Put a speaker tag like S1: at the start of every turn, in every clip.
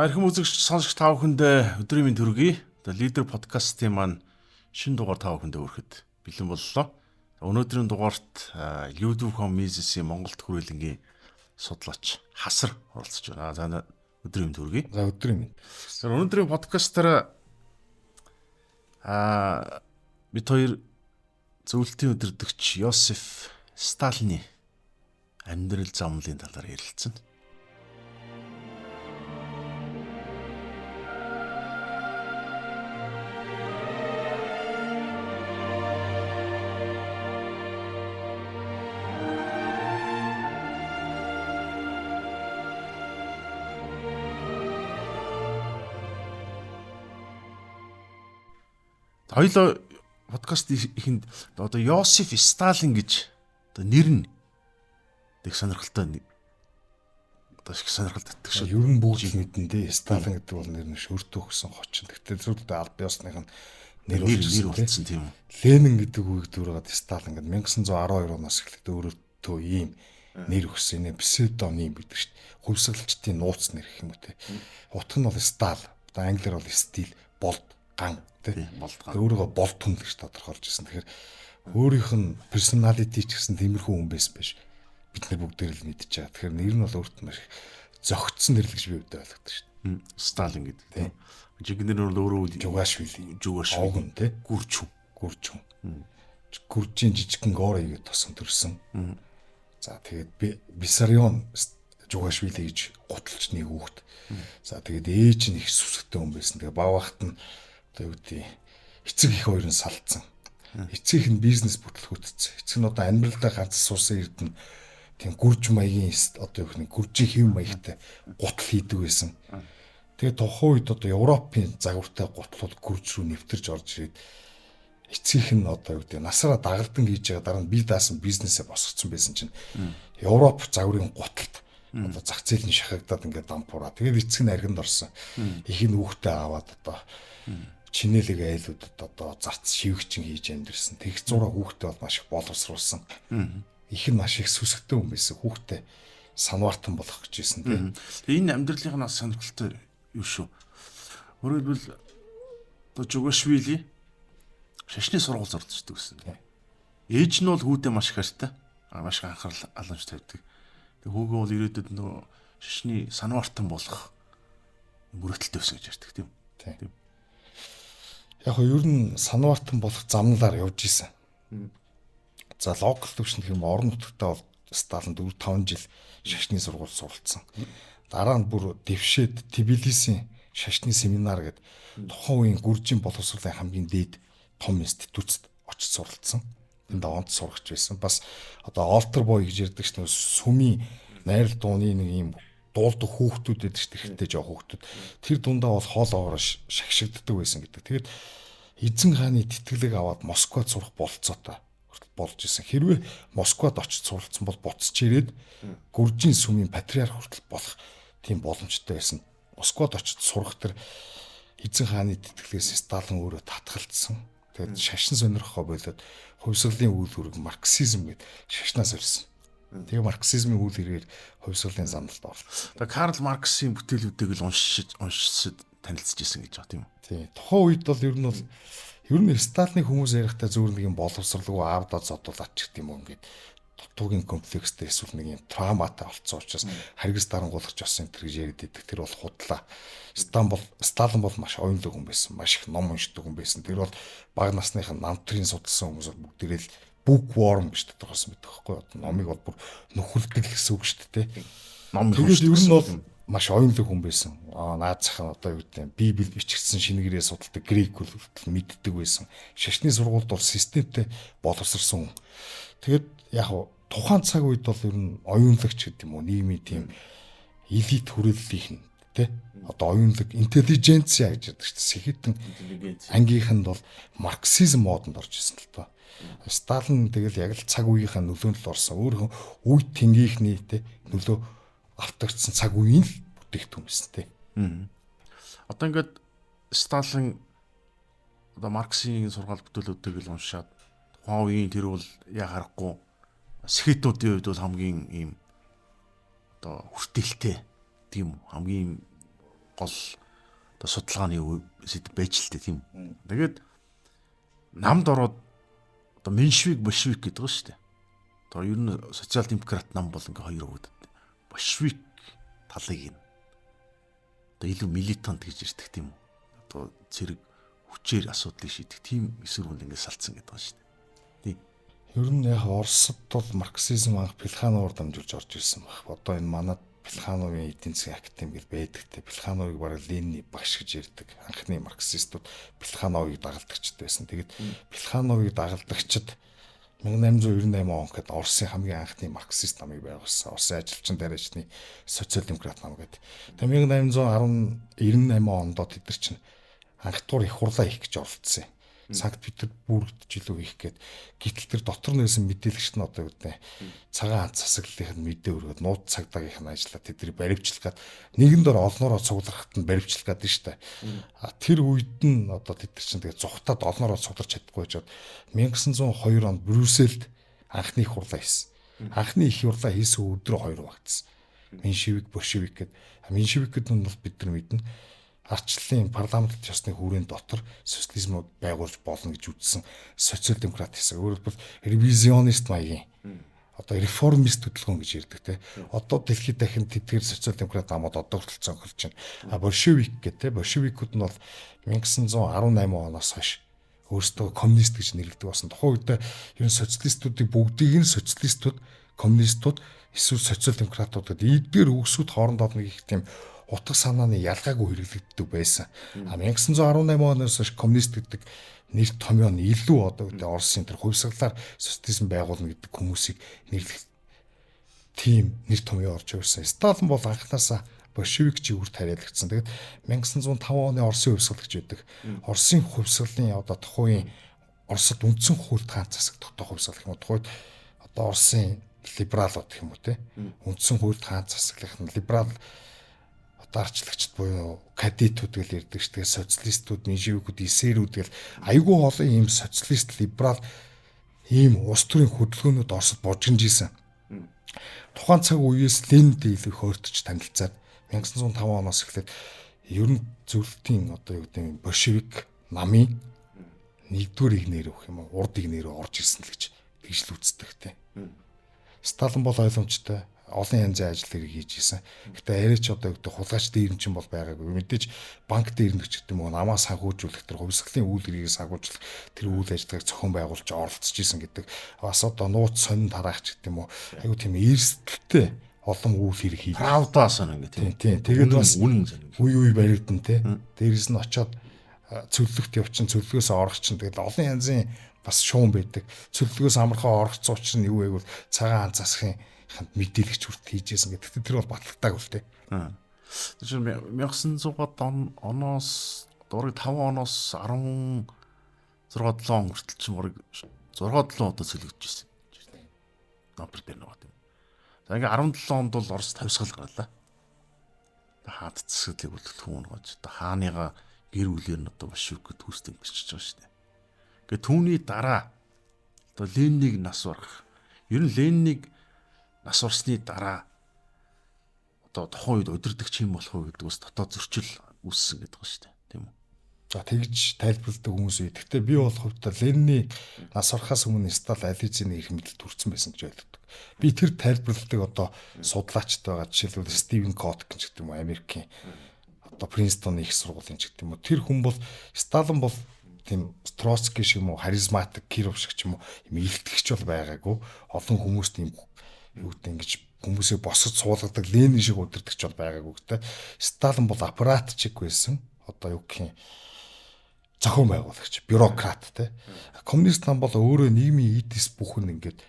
S1: За эрхэм үзэгч сонсогч та бүхэнд өдрийн мэнд хүргэе. Одоо лидер подкастын маань шинэ дугаар та бүхэнд хүрэхэд бэлэн боллоо. Өнөөдрийн дугаарт YouTube.com бизнесийн Монголд хүрээлэнгийн судлаач Хасар оролцож байна. За өдрийн мэнд хүргэе.
S2: За өдрийн мэнд.
S1: Өнөөдрийн подкастаар бид хоёр зөвлөлтийн өдөртөгч Йосеф Сталины амьдрал замлын талаар ярилцсан. Хоёлоо подкаст ихэнд одоо Йосеф Сталин гэж одоо нэр нь тэг сонирхолтой одоо шиг сонирхолт татдаг шүү.
S2: Ер нь бүгд мэдэн дээ. Сталин гэдэг бол нэр нь өртөө өгсөн хочин. Тэгтээ зөвхөн аль биесных нь нэр
S1: болсон тийм үү.
S2: Ленин гэдэг үгийг дүүргээд Сталин гэдэг 1912 оноос эхлээд өөртөө ийм нэр өгсөн. Псевдоним гэдэг шүү дээ. Хувьсгалчдын нууц нэр гэх юм уу те. Утга нь бол Стал. Одоо англиар бол стил, болд, ган. Өөрийгөө болтон гэж тодорхойлж ирсэн. Тэгэхээр өөрийнх нь персоналити ч гэсэн тиймэрхүү хүн байсан биш. Бид нар бүгд л мэдж байгаа. Тэгэхээр нэр нь бол өөрт нь маш зөгцсөн нэр л гэж би үүдээ ойлгодог шүү дээ.
S1: Сталин гэдэг тийм. Жигнэр нь өөрөө
S2: Жугашвили
S1: те. Гүрчүн.
S2: Гүржийн жижигхэн гоорыг тосон төрсөн. За тэгээд Виссарион Жугашвили гэж гуталч нэг хүүхэд. За тэгээд ээж нь их сүсгтэй хүн байсан. Тэгээд бавахт нь одоо юу гэдэг эцэг их хоёр нь салцсан. Эцэг их нь бизнес бүтлгүүтцсэн. Эцэг нь одоо амьдралдаа ганц суусан эрдэнэ тийм гүрж маягийн одоо юу гэх нэг гүржийн хэв маягтай гутал хийдэг байсан. Тэгээ тухайн үед одоо Европын загвартай гутлууд гүрж рүү нэвтэрж орж ирээд эцэг их нь одоо юу гэдэг насаараа дагалдан хийж байгаа дараа нь бие даасан бизнесээ босгоцсон байсан чинь Европ загварын гуталд одоо зах зээл нь шахагдаад ингээд дампуураа. Тэгээд эцэг нь архинд орсон. Их нь хүүхдээ аваад одоо чинэлэг айлуудад одоо зарц шивгчин хийж амьдэрсэн. Тэгх зураг хүүхдээ бол маш их боловсруулсан. Их нь маш их сүсгтэй хүн байсан. Хүүхдээ санваартан болох гэж байсан тийм.
S1: Энэ амьдралын нас сонирхолтой юу шүү. Өөрөлдвөл одоо Жугашвили шашны сургууль зурдчихдаг гэсэн. Ээж нь бол хүүхдээ маш их хайртай. Маш их анхаарал халамж тавьдаг. Тэг хүүгээ бол ирээдүйд нөгөө шашны санваартан болох мөрөдөлтөй өсгө гэж ярьдаг тийм.
S2: Тийм. Яг нь ер нь санваартан болох замналаар явж исэн. За локал төвшин гэх юм орон нутгатаа бол Сталин 4-5 жил шашны сургууль суралцсан. Дараа нь бүр дэвшээд Тбилисийн шашны семинар гэдэг тухайн үеийн гүржийн боловсруулалтын хамгийн дээд том институцэд очиж суралцсан. Энд даваанд сурагч байсан. Бас одоо Олтер бой гэж ярьдаг чинь сүмийн найрал дууны нэг юм дуулдаг хүүхдүүд байдаг шүү дээ. Ихтэй жоо хүүхдүүд. Тэр дундаа бол хоол оороо шагшигддаг байсан гэдэг. Тэгээд эзэн хааны тэтгэлэг аваад Москвад сурах болцоотой болж исэн. Хэрвээ Москвад очиж суралцсан бол буцаж ирээд гүржийн сүмийн патриарх хүртэл болох тийм боломжтой байсан. Москвад очиж сурах тэр эзэн хааны тэтгэлгээс Сталин өөрөө татгалцсан. Тэгээд шашин сонирхохоо болоод хувьсгалын үйл хэрэг марксизм гэдэг шашнаас ирсэн. Тэгээ марксизмын үйл хэрэгээр хувьсгалын замналд орсон.
S1: Тэгээ Карл Марксийн бүтээлүүдийг л уншиж танилцж ирсэн гэж байна тийм үү?
S2: Тийм. Тухайн үед бол ер нь Сталины хүмүүс ярихдаа зүгээр нэг юм боловсралгүй аавдаа зодуулаад ч гэдэг юм уу ингээд дутуугийн комплекстэй эсвэл нэг юм травматай болцсон учраас харгас дарангуулах жосон энэ гэж яриад идэг. Тэр бол худлаа. Сталин бол маш оюунлаг хүн байсан. Маш их ном уншдаг хүн байсан. Тэр бол бага насныхаа намтрын судалсан хүмүүс бүгдээрээ л bookworm гэж тодорхойлсон байдаг байхгүй юу? Номыг бол бүр нөхөлдөг гэсэн үг шүү дээ. Ном тэгээд ер нь бол маш оюунлаг хүн байсан. Наад захын одоо юу гэдэг Библи бичигдсэн шингэрээ судалдаг грек бол мэддэг байсан. Шашны сургуульд бол системтэй боловсрсон хүн. Тэгээд яг тухайн цаг үед бол ер нь оюунлагч гэдэг юм уу нийгмийн тийм элит хүрээллийнх нь тэ одоо оюунлаг интеллиженциа гэж ярьдаг шүү дээ. Сэхэтэн ангийнх нь бол марксизм модонд орж ирсэн л тоо. Сталин тэгэл яг л цаг үеийнхаа нөлөөнд л орсон. Өөрийнхөө үе тэнгийнхний тэ нөлөө автагдсан цаг үеийн л бүтээгдэхүүн байсан тэ.
S1: Одоо ингээд Сталин одоо Марксийн сургаал бүтээлүүдийг л уншаад тухайн үеийн тэр бол яа харахгүй сэхэтүүдийн үед бол хамгийн ийм одоо хүртээлтэй тийм хамгийн гол одоо судалгааны сэдв байж л дээ тийм. Тэгээд намд ороод одоо меньшевик большевик гэдэг байгаа шүү дээ. Одоо ер нь социал демократ нам бол ингээ хоёр хөвгдөд. Большевик талыг нь одоо илүү милитант гэж ирдэг тийм үү. Одоо зэрэг хүчээр асуудлыг шийдэх тийм эсрэг үнд ингээ салцсан гэдэг байгаа шүү дээ. Тийм.
S2: Ер нь яг Оросд бол марксизм анх Плехановоор дамжуулж орж ирсэн баг. Одоо энэ манад Плехановын эдийн засгийн академи гэж байдаг те. Плехановыг бараг Ленины багш гэж ярьдаг. Анхны марксистууд Плехановыг дагалдагчд байсан. Тэгээд Плехановыг дагалдагчд 1898 он гэхэд Оросын хамгийн анхны марксист намыг байгуулсан. Оросын ажилчин дараачны социал демократ нам гэдэг. Тэгээд 1898 онд тэд нар чинь анх тур их хурлаа хийх гэж оролдсон юм. Санкт Петербургт жилүү хийх гээд гítэл тэр дотор нээсэн мэдээлэгч нь одоо үгтэй цагаан анц засаглалынх нь мэдээ өргөд нууц цагдаагийнх нь ажиллаад тэдний баривчлах гад нэгэн дор олноороо цугларахад нь баривчлах гад нь штэ. Тэр үед нь одоо тэд нар чинь тэгээ зүхтаад олноороо цугларч чадахгүй жоод 1902 онд Брюсселд анхны их хурлаа хийсэн. Анхны их хурлаа хийсэн өдрөө хоёр багтсан. Меньшевик, большевик гэдэг. Меньшевикүүд нь бол бид нар мэднэ арчлалын парламент ёсны хүрээнд дотор социализмыг байгуулж болно гэж үзсэн социал демократ хэсэг. Өөрөөр хэлбэл ревизионист маягийн одоо реформист хөдөлгөөн гэж ярьдаг те. Одоо дэлхийд дахин тэдгээр социал демократ намууд одоо хүртэл цонхолж байна. Большевик гэдэг те. Большевикүүд нь бол 1918 оноос хойш өөрсдөө коммунист гэж нэрлэдэг болсон. Тухайн үед ер нь социалистуудыг бүгдийг нь социалистууд, коммунистууд эсвэл социал демократууд гэдэг эдгээр үгсүүд хоорондоо нэг их тийм утга санааны ялгаагүй хэрэглэгддэг байсан. 1918 оноос хойш коммунист гэдэг нэр томьёо нь илүү одоо гэдэг Оросын тэр хувьсгалаар социализм байгуулна гэдэг хүмүүсийг нэрлэх тийм нэр томьёо орж ирсэн. Сталин бол анханасаа большевик чиглэлд хариалагдсан. Тэгээд 1905 оны Оросын хувьсгал гэж байдаг. Оросын хувьсгалын одоо тухайн Оросд үндсэн хуульд ганц засаг тогтоох хувьсгал гэх юм уу. Тухайд одоо Оросын либералууд гэх юм уу те. Үндсэн хуульд ганц засаглах нь либерал дарчлагчд буюу кадетүүд гэж ярьдаг шүү. Тэгээ социалистууд, меньшевикүүд, эсерүүд гэл айгүй олон ийм социалист, либерал ийм улс төрийн хөдөлгөөнүүд Оросд божигнж исэн. Тухайн цаг үеэс Ленинтэй илүү хөөртөж танилцаад 1905 оноос эхлээд ер нь зөвлөлтийн одоо юу гэдэг нь большевик намын нэгдүгээр игнэр гэх юм уу, урд игнэрөө орж ирсэн л гэж тэгж л үздэг те. Сталин бол ойлгомжтой олон янзын ажил хэрэг хийж исэн. Гэтэ арайч одоо гэдэг хулгайч дээрэмчин бол байгаагүй. Мэдээж банк дээрэмч гэдэг юм уу намаа санхүүжүүлэх тэр хувьсгалын үйл хэргийг санхүүжүүлэх тэр үйл ажиллагааг зохион байгуулж оролцож исэн гэдэг. Бас одоо нууц сонин тараагч гэдэг юм уу. Айгу тийм эрсдэлтэй олон үйл хэрэг хийж.
S1: Правдаас нэг
S2: тийм. Тэгээд бас үе баригдан те. Дээрээс нь очиод цөллөгт явчин цөллөгөөс орох чинь тэгээд олон янзын бас шуун байдаг. Цөллөгөөс амархан орохцсон учраас нь юу вэ гэвэл цагаан засахын мэдээлэгч хүрт хийжсэн гэдэг. Тэр бол батлагтааг үл тээ.
S1: Тэгэхээр 1900 оноос дурыг 5 оноос 16 7 он хүртэл чинь мурыг 6 7 удаа цөлөгдөж ирсэн. Номер дээр нэг юм. За ингээ 17 онд бол Орос тавьсгал гарлаа. Хаад засаглалыг үлдэх хүн гож. Одоо хааныга гэр бүлээр нь одоо большевикүүд түүстэй бэрчж байгаа шүү дээ. Ингээ түүний дараа одоо Лениныг нас барах. Ер нь Лениныг нас орсны дараа одоо тухайн үед удирдахч юм болох уу гэдэг бас дотоод зөрчил үүссэн гэдэг байна шүү дээ. Тийм үү?
S2: За тэгж тайлбарладаг хүмүүс үү. Гэхдээ би бол хувьдаа Ленины нас орохоос өмнө Сталин Ализины эрх мэдэл төрсэн байсан гэж ойлгодог. Би тэр тайлбарладаг одоо судлаачд байгаа. Жишээлбэл Стивен Котк гэдэг юм уу, Америкийн одоо Принстоны их сургуулийн гэдэг юм уу. Тэр хүн бол Сталин бол тийм Троцки шиг юм уу, харизматик Киров шиг ч юм уу, юм илтгэгч бол байгаагүй. Олон хүмүүст юм юу гэдэг ингэж хүмүүсээ босож суулгадаг Ленин шиг удирдахч бол байгаагүй гэдэг. Сталин бол аппаратчик байсан. Одоо юу гэх юм зохион байгуулагч, бюрократ те. Коммунист нам бол өөрөө нийгмийн эдис бүхэн ингээд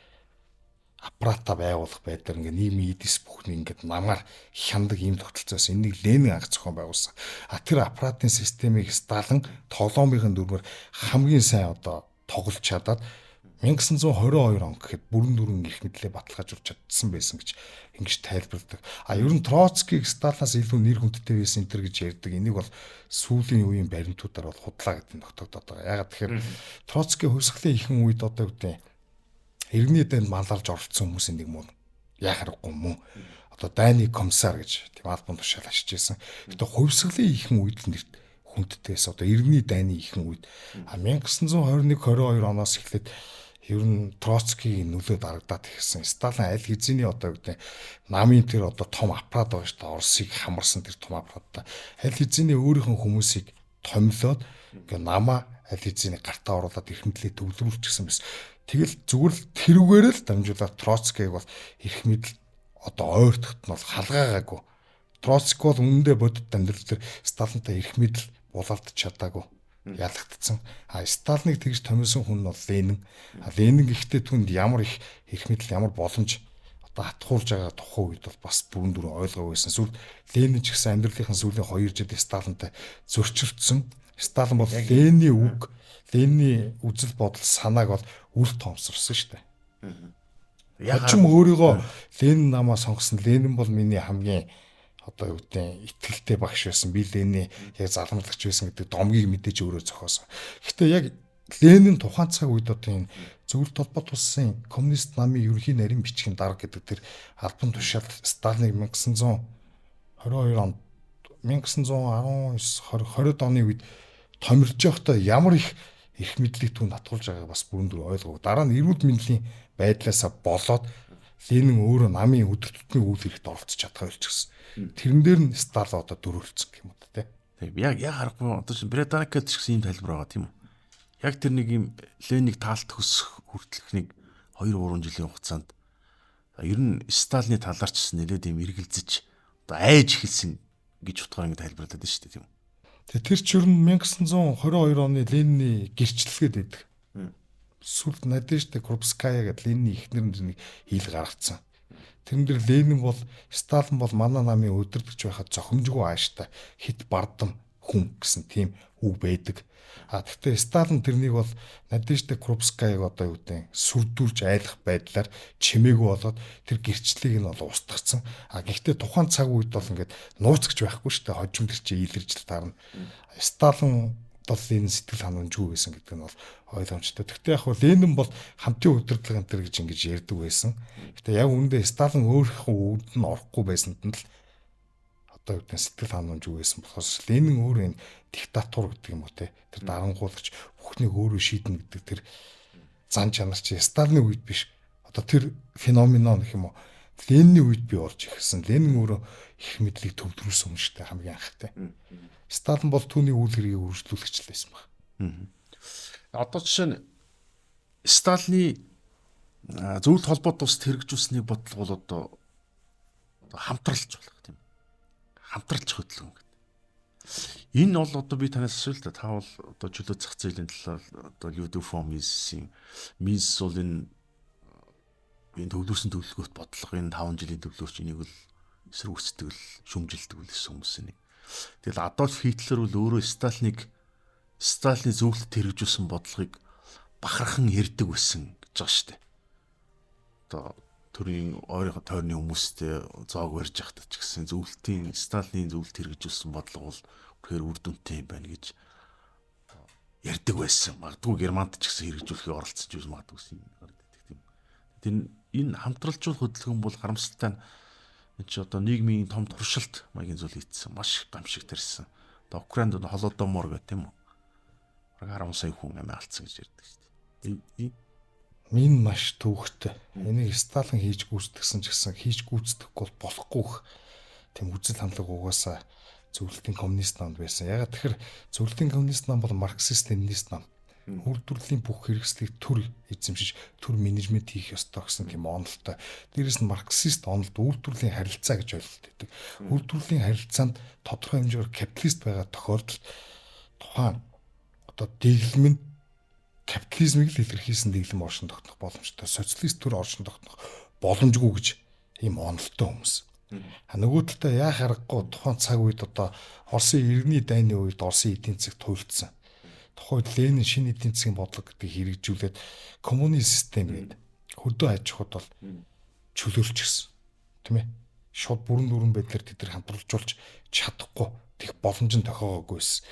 S2: аппарата байгуулах байдлаар ингээд нийгмийн эдис бүхэн ингээд намаар хяндаг юм тогтолцоос энийг Ленин анх зохион байгуулсан. Тэр аппаратын системийг Сталин толомын дүрмээр хамгийн сайн одоо тоглож чадаад 1922 он гэхэд бүрэн дүрэн эрх мэдлээ баталгаажуулж чадсан байсан гэж ингэж тайлбарладаг. Ер нь Троцкиг Сталинаас илүү нэр хүндтэй байсан энэ төр гэж ярьдаг. Энийг бол сүүлийн үеийн баримтуудаар бол худлаа гэдэг нь тогтогдоод байгаа. Ягаад тэгэхээр Троцкийн хувьсгалын ихэнх үед одоо гэдэг иргэний дэнд малларж оролцсон хүмүүсийн нэг мөн яхахгүй мөн. одоо дайны комиссар гэж тийм албан тушаал ашиж байсан. Гэтэ хувьсгалын ихэнх үед нэрт хүнддээс одоо иргэний дайны ихэнх үед 1921-22 оноос эхлээд ер нь Троцкийн нөлөө дарагдаад ирсэн. Сталин аль хэзээний одоо гэдэг намын тэр одоо том аппарат байгаа шүү дээ. Оросыг хамарсан тэр том аппараттай аль хэзээний өөрийнх нь хүмүүсийг томилоод ингээ намаа аль хэзээний гартаа оруулаад эрх мэдлээ төвлөрүүлчихсэн байсан. Тэгэл зүгээр л тэрүүгээр л дамжуулаад Троцкийг бол эрх мэдэл одоо ойртоход нь бол халгаагаагүй. Троцк бол үнэндээ бодит амьдрал дээр Сталинтай эрх мэдэл булаалдаж чадаагүй. Ялагдсан. Сталиныг тэгж томилсон хүн нь бол Ленин. Ленин гэхдээ түнд ямар их эрх мэдэл ямар боломж одоо хатгуулж байгаа тухайн үед бол бас бүрэн дүрэн ойлгоогүй байсан. Сүүл Ленин ч гэсэн амьдралынхаа сүүлийн 2 жил Сталинтай зөрчилдсөн. Сталин бол Ленины үг, Ленины үзэл бодол санааг бол үл тоомсорсон шүү дээ. Хожим өөрийгөө Ленин намаа сонгосон. Ленин бол миний хамгийн одоо юу гэдэг итгэлтэй багш байсан. Би Ленин яг заламжлагч байсан гэдэг домгийг мэдээж өөрөө зохиосон. Гэхдээ яг Ленин тухайн цаг үед одоо энэ зөвлөлт толгойд туссан коммунист намын ерөнхий нарийн бичгийн дарга гэдэг тэр албан тушаал Сталиныг 1922 онд 1919 20 оны үед томирж явахдаа ямар их эрх мэдлийг түн татгуулж байгааг бас бүрэн дүр ойлгов. Дараа нь эрүүл мэндийн байдлаасаа болоод Ленин өөрөө намын өдөр тутмын үйл хэрэгт оролцож чадхаа болчихсон. Тэрэн дээр нь Сталин одоо дөрвөлцсөн юм уу те.
S1: Тийм яг харахгүй одоо чинь Британикад ч гэсэн юм тайлбар байгаа тийм үү. Яг тэр нэг юм Лениныг таалт хөсөх хүртэлхнийг 2-3 жилийн хугацаанд ер нь Сталины талаарч нэлээд юм эргэлзэж одоо айж эхэлсэн гэж утгаар ингэ тайлбарлаад байна шүү дээ тийм үү.
S2: Тэгээ тэр ч ер нь 1922 оны Ленины гэрчлэлгээд байдаг. Сүлд Надежда Крупская гэдэг Ленины эхнэр нэг хил гаргацсан. Тэрэн дээр Ленин бол Сталин бол манай намын өдөртөж байхад зохимжгүй ааштай хит бардам хүн гэсэн тийм үг байдаг. Гэхдээ Сталин тэрнийг бол Надежда Крупскаяг одоо юу гэдэг сүрдүүлж айлах байдлаар чимээгүй болоод тэр гэрчлэлийг нь бол устгацсан. Гэхдээ тухайн цаг үед бол ингээд нууцгч байхгүй шүү дээ. Хожим тэр чи илэржил таарна. Сталин бол Ленин сэтгэл ханамжгүй байсан гэдэг нь бол ойлгомжтой. Гэхдээ яг хөө Ленин бол хамтын удирдлага энэ төр гэж ингэж ярьдаг байсан. Гэхдээ яг үүндээ Сталин өөрийнхөө өвд нь орохгүй байсанд нь л одоо юу гэдэг сэтгэл ханамжгүй байсан болохоос Ленин өөрөө энэ диктатур гэдэг юм уу те. Тэр дарангуулагч бүхнийг өөрөө шийднэ гэдэг тэр зан чанар чи Сталины үед биш. Одоо тэр феномен гэх юм уу Ленины үед би орж ирсэн. Ленин өөрөө их мэдлийг төвлөрүүлсэн юм шүү дээ хамгийн анх те. Сталин бол түүний үйл хэргийг үргэлжлүүлэгч л байсан баг.
S1: Одоо жишээ нь Сталины зөвлөлт холбоот тусад хэрэгжүүлсний бодлого бол одоо хамтралж болох тийм. Хамтралж хөдөлгөн гэдэг. Энэ бол одоо би танаас асууя л да. Та бол одоо чөлөө зах зээлийн талаар одоо Людвиг Мисийн Мис бол энэ төвлөрсөн төлөвлөгөөт бодлого энэ 5 жилийн төлөвлөрч энийг л эсрэг шүмжилдэг үл гэсэн хүмүүс нэг. Тэгэл Адольф Хитлер бол өөрөө Сталины зөвлөлт хэрэгжүүлсэн бодлогыг бахархан ярьдаг байсан гэж байгаа шүү дээ. Одоо төрийн ойрын тойрны хүмүүстэй зоог барьж явахдаа ч гэсэн Сталины зөвлөлт хэрэгжүүлсэн бодлого бол үнэхээр үр дүнтэй юм байна гэж ярьдаг байсан. Магадгүй Германд ч гэсэн хэрэгжүүлэхийг оролцож байсан магадгүй юм гардаг тийм. Тэр энэ хамтралжуулах хөдөлгөөн бол харамсалтай нь энэ ч одоо нийгмийн том туршилт маягийн зүйл хийсэн. Маш их гамшиг тарьсан. Одоо Украинд Холодомор гэх тийм үү. 10 сая хүн амиа алдсан гэж ярьдаг шүү дээ.
S2: Энэ маш төвөгтэй. Энийг Сталин хийж гүйцэтгсэн ч гэсэн хийж гүйцэтгэхгүй болохгүй тийм үзэл хандлага угаасаа зөвлөлтийн коммунист намд байсан. Ягаад тэгэхээр зөвлөлтийн коммунист нам бол марксист ленинист нам. Үйлдвэрлэлийн бүх хэрэгслийг төр эзэмшиж төр менежмент хийх ёстой гэсэн тийм онолтой. Дээрээс нь марксист онолд үйлдвэрлэлийн харилцаа гэж ойлголт өгдөг. Үйлдвэрлэлийн харилцаанд тодорхой хэмжээгээр капиталист байгаа тохиолдолд тухайн одоо дэглэм нь капитализмыг л илэрхийлсэн дэглэм оршин тогтнох боломжтой. Социалист төр оршин тогтнох боломжгүй гэж ийм онолтой хүмүүс. Нөгөө талдаа яа харахгүй тухайн цаг үед одоо Оросын иргэний дайны үед Оросын эдийн засаг туйлдсан. Тухайд Ленин шинэ эдийн засгийн бодлого гэдгийг хэрэгжүүлээд коммунист систем гээд хөдөө аж ахуйд бол чөлөөлч гисэн. Тийм ээ. Шууд бүрэн дүрэн байдлаар тэд нар хамтруулжуулж чадахгүй тех боломж нь тохиогоогүйсэн.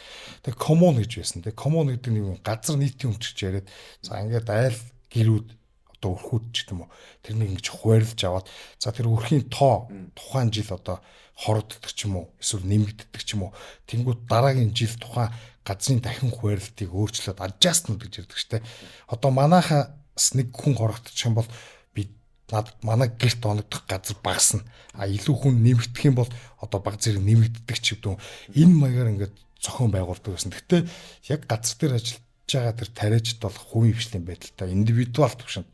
S2: Тэгээ коммун гэж байсан. Тэгээ коммун гэдэг нэг газар нийтийн өмчгч яриад за ингээд айл гэрүүд одоо өрхүүд ч гэдэг юм уу тэрнийг ингэж хуваарлаж аваад за тэр өрхийн тоо тухайн жил одоо хорогддог ч юм уу эсвэл нэмэгддэг ч юм уу тэнгууд дараагийн жил тухайн газрын дахин хуваарлтыг өөрчлөөд adjustment гэж ярьдаг штэ одоо манайхаас нэг хүн хорогдчих юм бол би манай гэрт оногдох газар багасна а илүү хүн нэмэгдэх юм бол одоо баг зэрэг нэмэгддэг ч гэдэг энэ маягаар ингээд зохион байгуулдаг гэсэн. Гэхдээ яг газар дээр ажиллаж байгаа тэр тариачд бол хувийн хвшлийн байдалтай индивидуал төвшөнд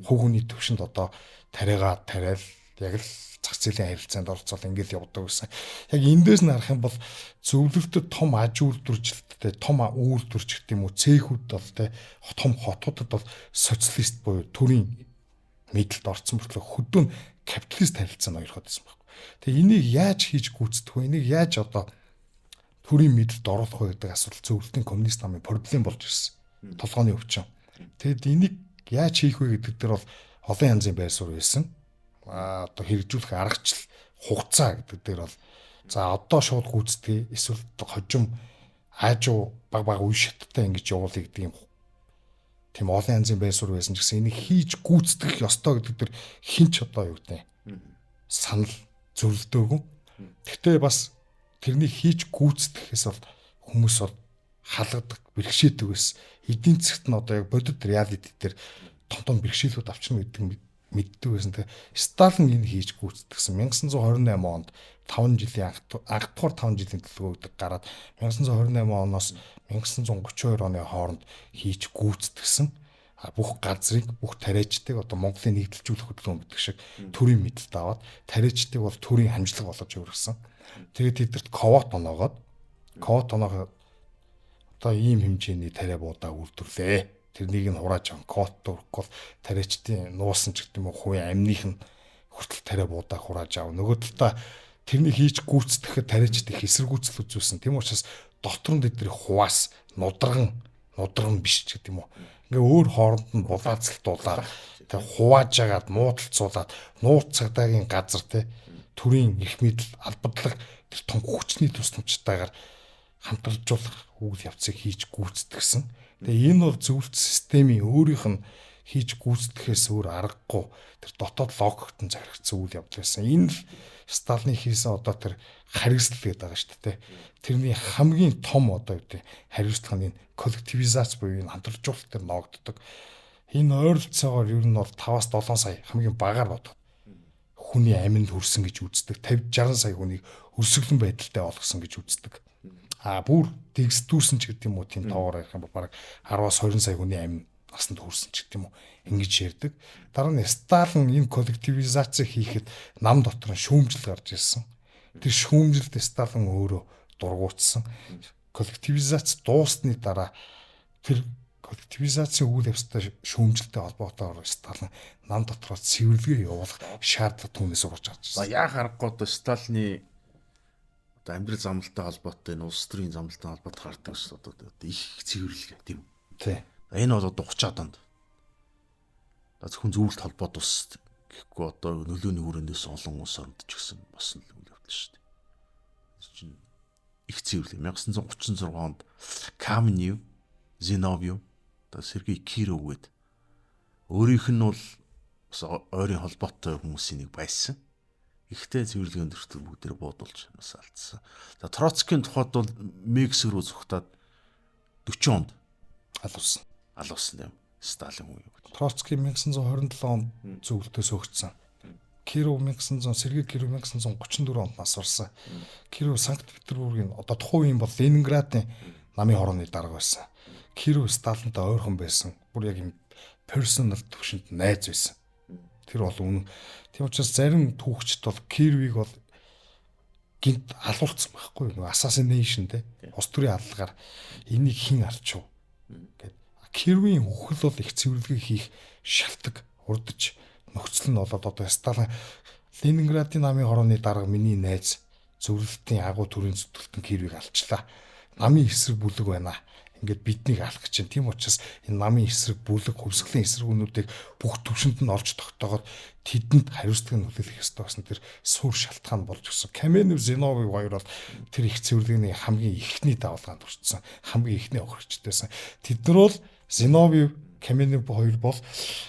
S2: хувь хүний төвшөнд одоо тариагаа тариал яг л зах зээлийн харилцаанд оролцол ингээд явдаг гэсэн. Яг эндээс нь харах юм бол зөвлөлтөд том аж үйлдвэржилттэй том үйлдвэрч гэх юм уу цэхүүд бол те том хотуудад бол социалист буюу төрийн мэдлэлд орсон мөртлөө хөдөө капиталист харилцаа нь хоёр хот байсан байхгүй. Тэгээ энийг яаж хийж гүйцэтгэх вэ? Энийг яаж одоо төрийн мэдлэлд оруулах вэ гэдэг асуудал зөвлөлтийн коммунист намын проблем болж ирсэн. Толгойн өвчин. Тэгэд энийг яаж хийх вэ гэдэг дээр бол олон янзын байр суурь байсан. Одоо хэрэгжүүлэх аргачлал хугацаа гэдэг дээр бол за одоо шууд гүйцэтгэе эсвэл хожим аажуу баг үе шаттай ингэж явуулъя гэдэг юм. Тийм олон янзын байр суурь байсан ч гэсэн энийг хийж гүйцэтгэх ёстой гэдэг дээр хинч одоо юу гэдэг санал зөвлөдөөгүй. Гэхдээ бас тэрнийг хийж гүйцэтгэхээс бол хүмүүс бол халгадаг, бэрхшээдэг байсан. Эдийн засгт нь одоо яг бодит реалити дээр том бэрхшээлүүд авчна гэдэг мэддэг байсан. Тэгээ Сталин энэ хийж гүйцэтгсэн 1928 онд 5 жилийн анх дугаар 5 жилийн төлөвлөгөө гэдэг гараад 1928 оноос 1932 оны хооронд хийж гүйцэтгсэн. Бүх газрыг бүх тариачдыг одоо Монголын нэгдэлжүүлэх хөдөлгөөн гэдэг шиг төрийн мэдэлд аваад тариачдыг бол төрийн хамжлаг болгож өөргөсөн. Тэгээд тэдэрт ковот оноогоод одоо ийм хэмжээний тариа буудаа үйлдвэрлээ. Тэрнийг нь хурааж аван ковот өрөхгүй бол тариачдын нуусан ч гэдэг юм уу хувийн амных нь хүртэл тариа буудаа хурааж ав. Нөгөө талдаа тэрнийг хийж гүйцэтгэхэд тариачдыг эсэргүүцэл үзүүлсэн. Тийм учраас дотор нь тэдний хуваас нудраган биш ч гэдэг юм уу. Ингээ өөр хооронд нь булаацалтуулаад тэг хувааж агаад муудалцуулаад нууц цагдаагийн газар те төрийн их мэдл албадлаг тэр том хүчний тусламжтайгаар хамтаржуулах үйл явцыг хийж гүйцэтгсэн. Тэгээ энэ бол зөвлөлт системийн өөрийнх нь хийж гүйцэтгэхээс өөр аргагүй тэр дотоод логикт нь захирагдсан үйл явдал байсан. Энэ л Сталины хийсэн одоо тэр хариуцлал гэдэг байгаа шүү дээ. Тэрний хамгийн том одоо юу гэдэг хариуцлага нь коллективизац буюу энэ хамтаржуулалт төр ногддог. Энэ ойролцоогоор ер нь бол 5-7 сая хамгийн багаар бодоход хүний аминд хүрсэн гэж үздэг. 50-60 сая хүнийг өрсөлдөн байдалтай болгосон гэж үздэг. Бүр дэгсдүүрсэн ч гэдэг юм уу тийм тоогоор ярих юм бол бараг 10-аас 20 сая хүний амин насанд хүрсэн ч гэдэг юм уу ингэж ярьдаг. Дараа нь Сталин энэ коллективизацийг хийхэд нам дотор нь шүүмжил гарч ирсэн. Тэр шүүмжилд Сталин өөрөө дургуутсан. Коллективизац дуусны дараа тэр коллективизацийн үйл явцтай шүүмжилтэй холбоотойгоор Сталин нам дотроо цэвэрлэгээ явуулах шаардлага түүнээс урж авч ирсэн.
S1: Яа харахгүй одоо Сталины одоо амьдрал замналтай холбоотой энэ улс төрийн замналтай холбоотой гардаг шүү дээ. Одоо их цэвэрлэгээ тийм.
S2: Тий.
S1: Энэ бол одоо 30-аад онд. Зөвхөн зөвлөлт холбоод ус гэхгүй одоо нөлөөний хүрээнээс олон улс орнд ч гэсэн босно л үйл явдал шүү дээ. Чинь их цэвэрлэгээ 1936 онд Каменев, Зиновьев, одоо Сергей Киров гээд өөрийнх нь бол ойрын холбоотой хүмүүсийн нэг байсан. Ихтэй цэвэрлэгээнд өртөг бүгдээр буудулж нас алдсан. За Троцкийн тухайд бол Мекс рүү зүхтаад 40 онд алуусан юм. Сталин үе.
S2: Троцки 1927 онд зөвлөлтөөс өгцсөн. Киров Сергей Киров 1934 онд нас барсан. Киров Санкт-Петербургийн одоо тухайн үеийн бол Ленинградын намын хорооны дарга байсан. Киров Сталинтай ойрхон байсан. Бүр яг юм персонал төвшөнд найз байсан. Тэр бол үнэн. Тийм учраас зарим түүхчд бол Кировыг бол гинт алуулсан байхгүй юу? Assassination те. Улс төрийн аллагаар энийг хэн арчив гэд. Кировийн хөхөл бол их цэвэрлэгээ хийх шалтгаан урдж нөхцөл нь болоод одоо Сталин Ленинградын намын хорооны дарга миний найз зөвлөлтийн агуу төрийн зүтгэлтэн Кировыг алчлаа. Намын эсрэг бүлэг байна. Ингээд биднийг алах гэж. Тийм учраас энэ намын эсрэг бүлэг хөвсгөлийн эсрэгүүнүүдийг бүх төвшөнд нь олж тогтоогоод тэдэнд хариуцлага нөлөөлөх ёстой гэсэн тэр суурь шалтгаан болж өгсөн. Каменев, Зиновьев хоёр бол тэр их цэвэрлэгээний хамгийн ихний давалгаанд хүрсэн. Хамгийн ихний охирчдээсэн. Тэд нар бол Зиновьев, Каменев хоёр бол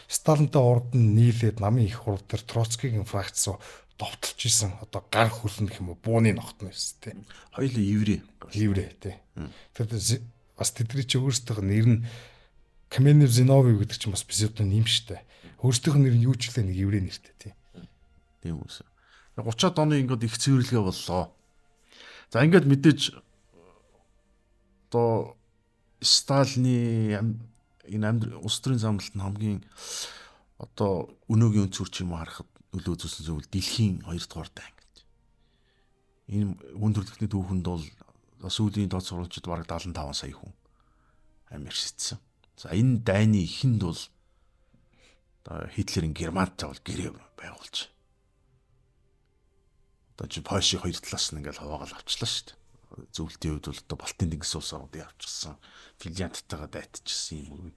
S2: Сталинтай урд нь нийлээд намын их хурд төр Троцкигийн фракц руу довтолж исэн одоо гар хөлн гэх юм уу бууны нохт нь байсан тий.
S1: Хоёул еврей
S2: тий. Тэгэхээр бас тэдний чи өөрсдийнх нь нэр нь Каменев Зиновьев гэдэг чинь бас псевдоним штэ. Өөрсдийнх нь нэр нь юу ч лээ нэг еврей нэртэй тий.
S1: Тийм үс. 30-аад оны ингээд их цэвэрлэгээ боллоо. За ингээд мэдээж одоо Сталины энэ улс төрийн замналт нь хамгийн одоо өнөөгийн өнцгөр юм харахад нөлөө үзүүлсэн зүйл дэлхийн 2 дугаар дай гэж. Энэ хүндрэлтний түүхэнд бол сүүлийн доод сурвалжид бараг 75 сая хүн амьд шидсэн. За энэ дайны ихэнд бол одоо Хитлерийн Германтай бол гэрээ байгуулж. Одоо чи Польшийг хоёр талаас нь ингээл хаваагаал авчлаа шүү дээ. Зөвлөлтийн үед бол одоо Балтийн тэнгис улсуудыг авчихсан. Финляндтайгаа дайтчихсан юм уу.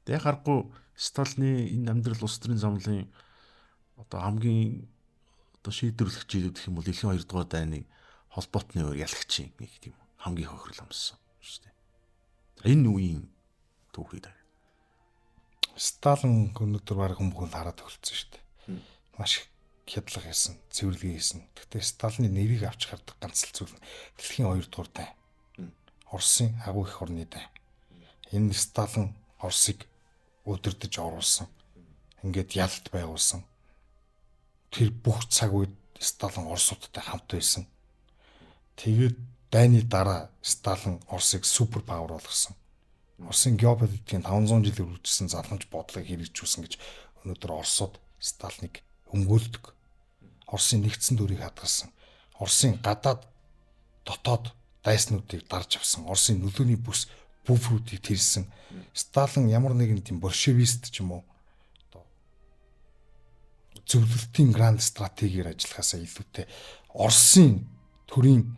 S1: Тэг харахгүй Сталины энэ амьдрал улс төрийн замлын одоо хамгийн одоо шийдвэрлэх жилүүд гэх юм бол дэлхийн 2 дугаар дайны холбоотны ялагчийн нэг тийм хамгийн хохирол амссан шүү дээ. За энэ үеийн түүхий даа.
S2: Сталин өнөөдөр баг хүмүүнд хараад төгөлцсөн шүү дээ. Маш хядлага хийсэн, цэвэрлэгээ хийсэн. Гэхдээ Сталины нэрийг авч гардаг ганц л зүйл нь дэлхийн 2 дугаар дай. Оросын агуу их орны дай. Энэ Сталин Оросыг өдөрдөж оруулсан. Ингээд ялалт байгуулсан. Тэр бүх цаг үед Сталин Оросуудтай хамт байсан. Тэгээд дайны дараа Сталин Оросыг супер павер болгосон. Оросын геополитикийн 500 жилээр үргэлжсэн заламж бодлогыг хэрэгжүүлсэн гэж өнөөдөр Оросууд Сталиныг өмгөөлдөг. Оросын нэгдсэн дүрийг хадгалсан. Оросын гадаад дотоод дайснуудыг дарж авсан. Оросын нөлөөний бүс буфруудыг тэрсэн. Сталин ямар нэгэн тийм большевист ч юм уу одоо зөвлөлтийн гранд стратегиэр ажиллахаасаа илүүтэй Оросын төрийн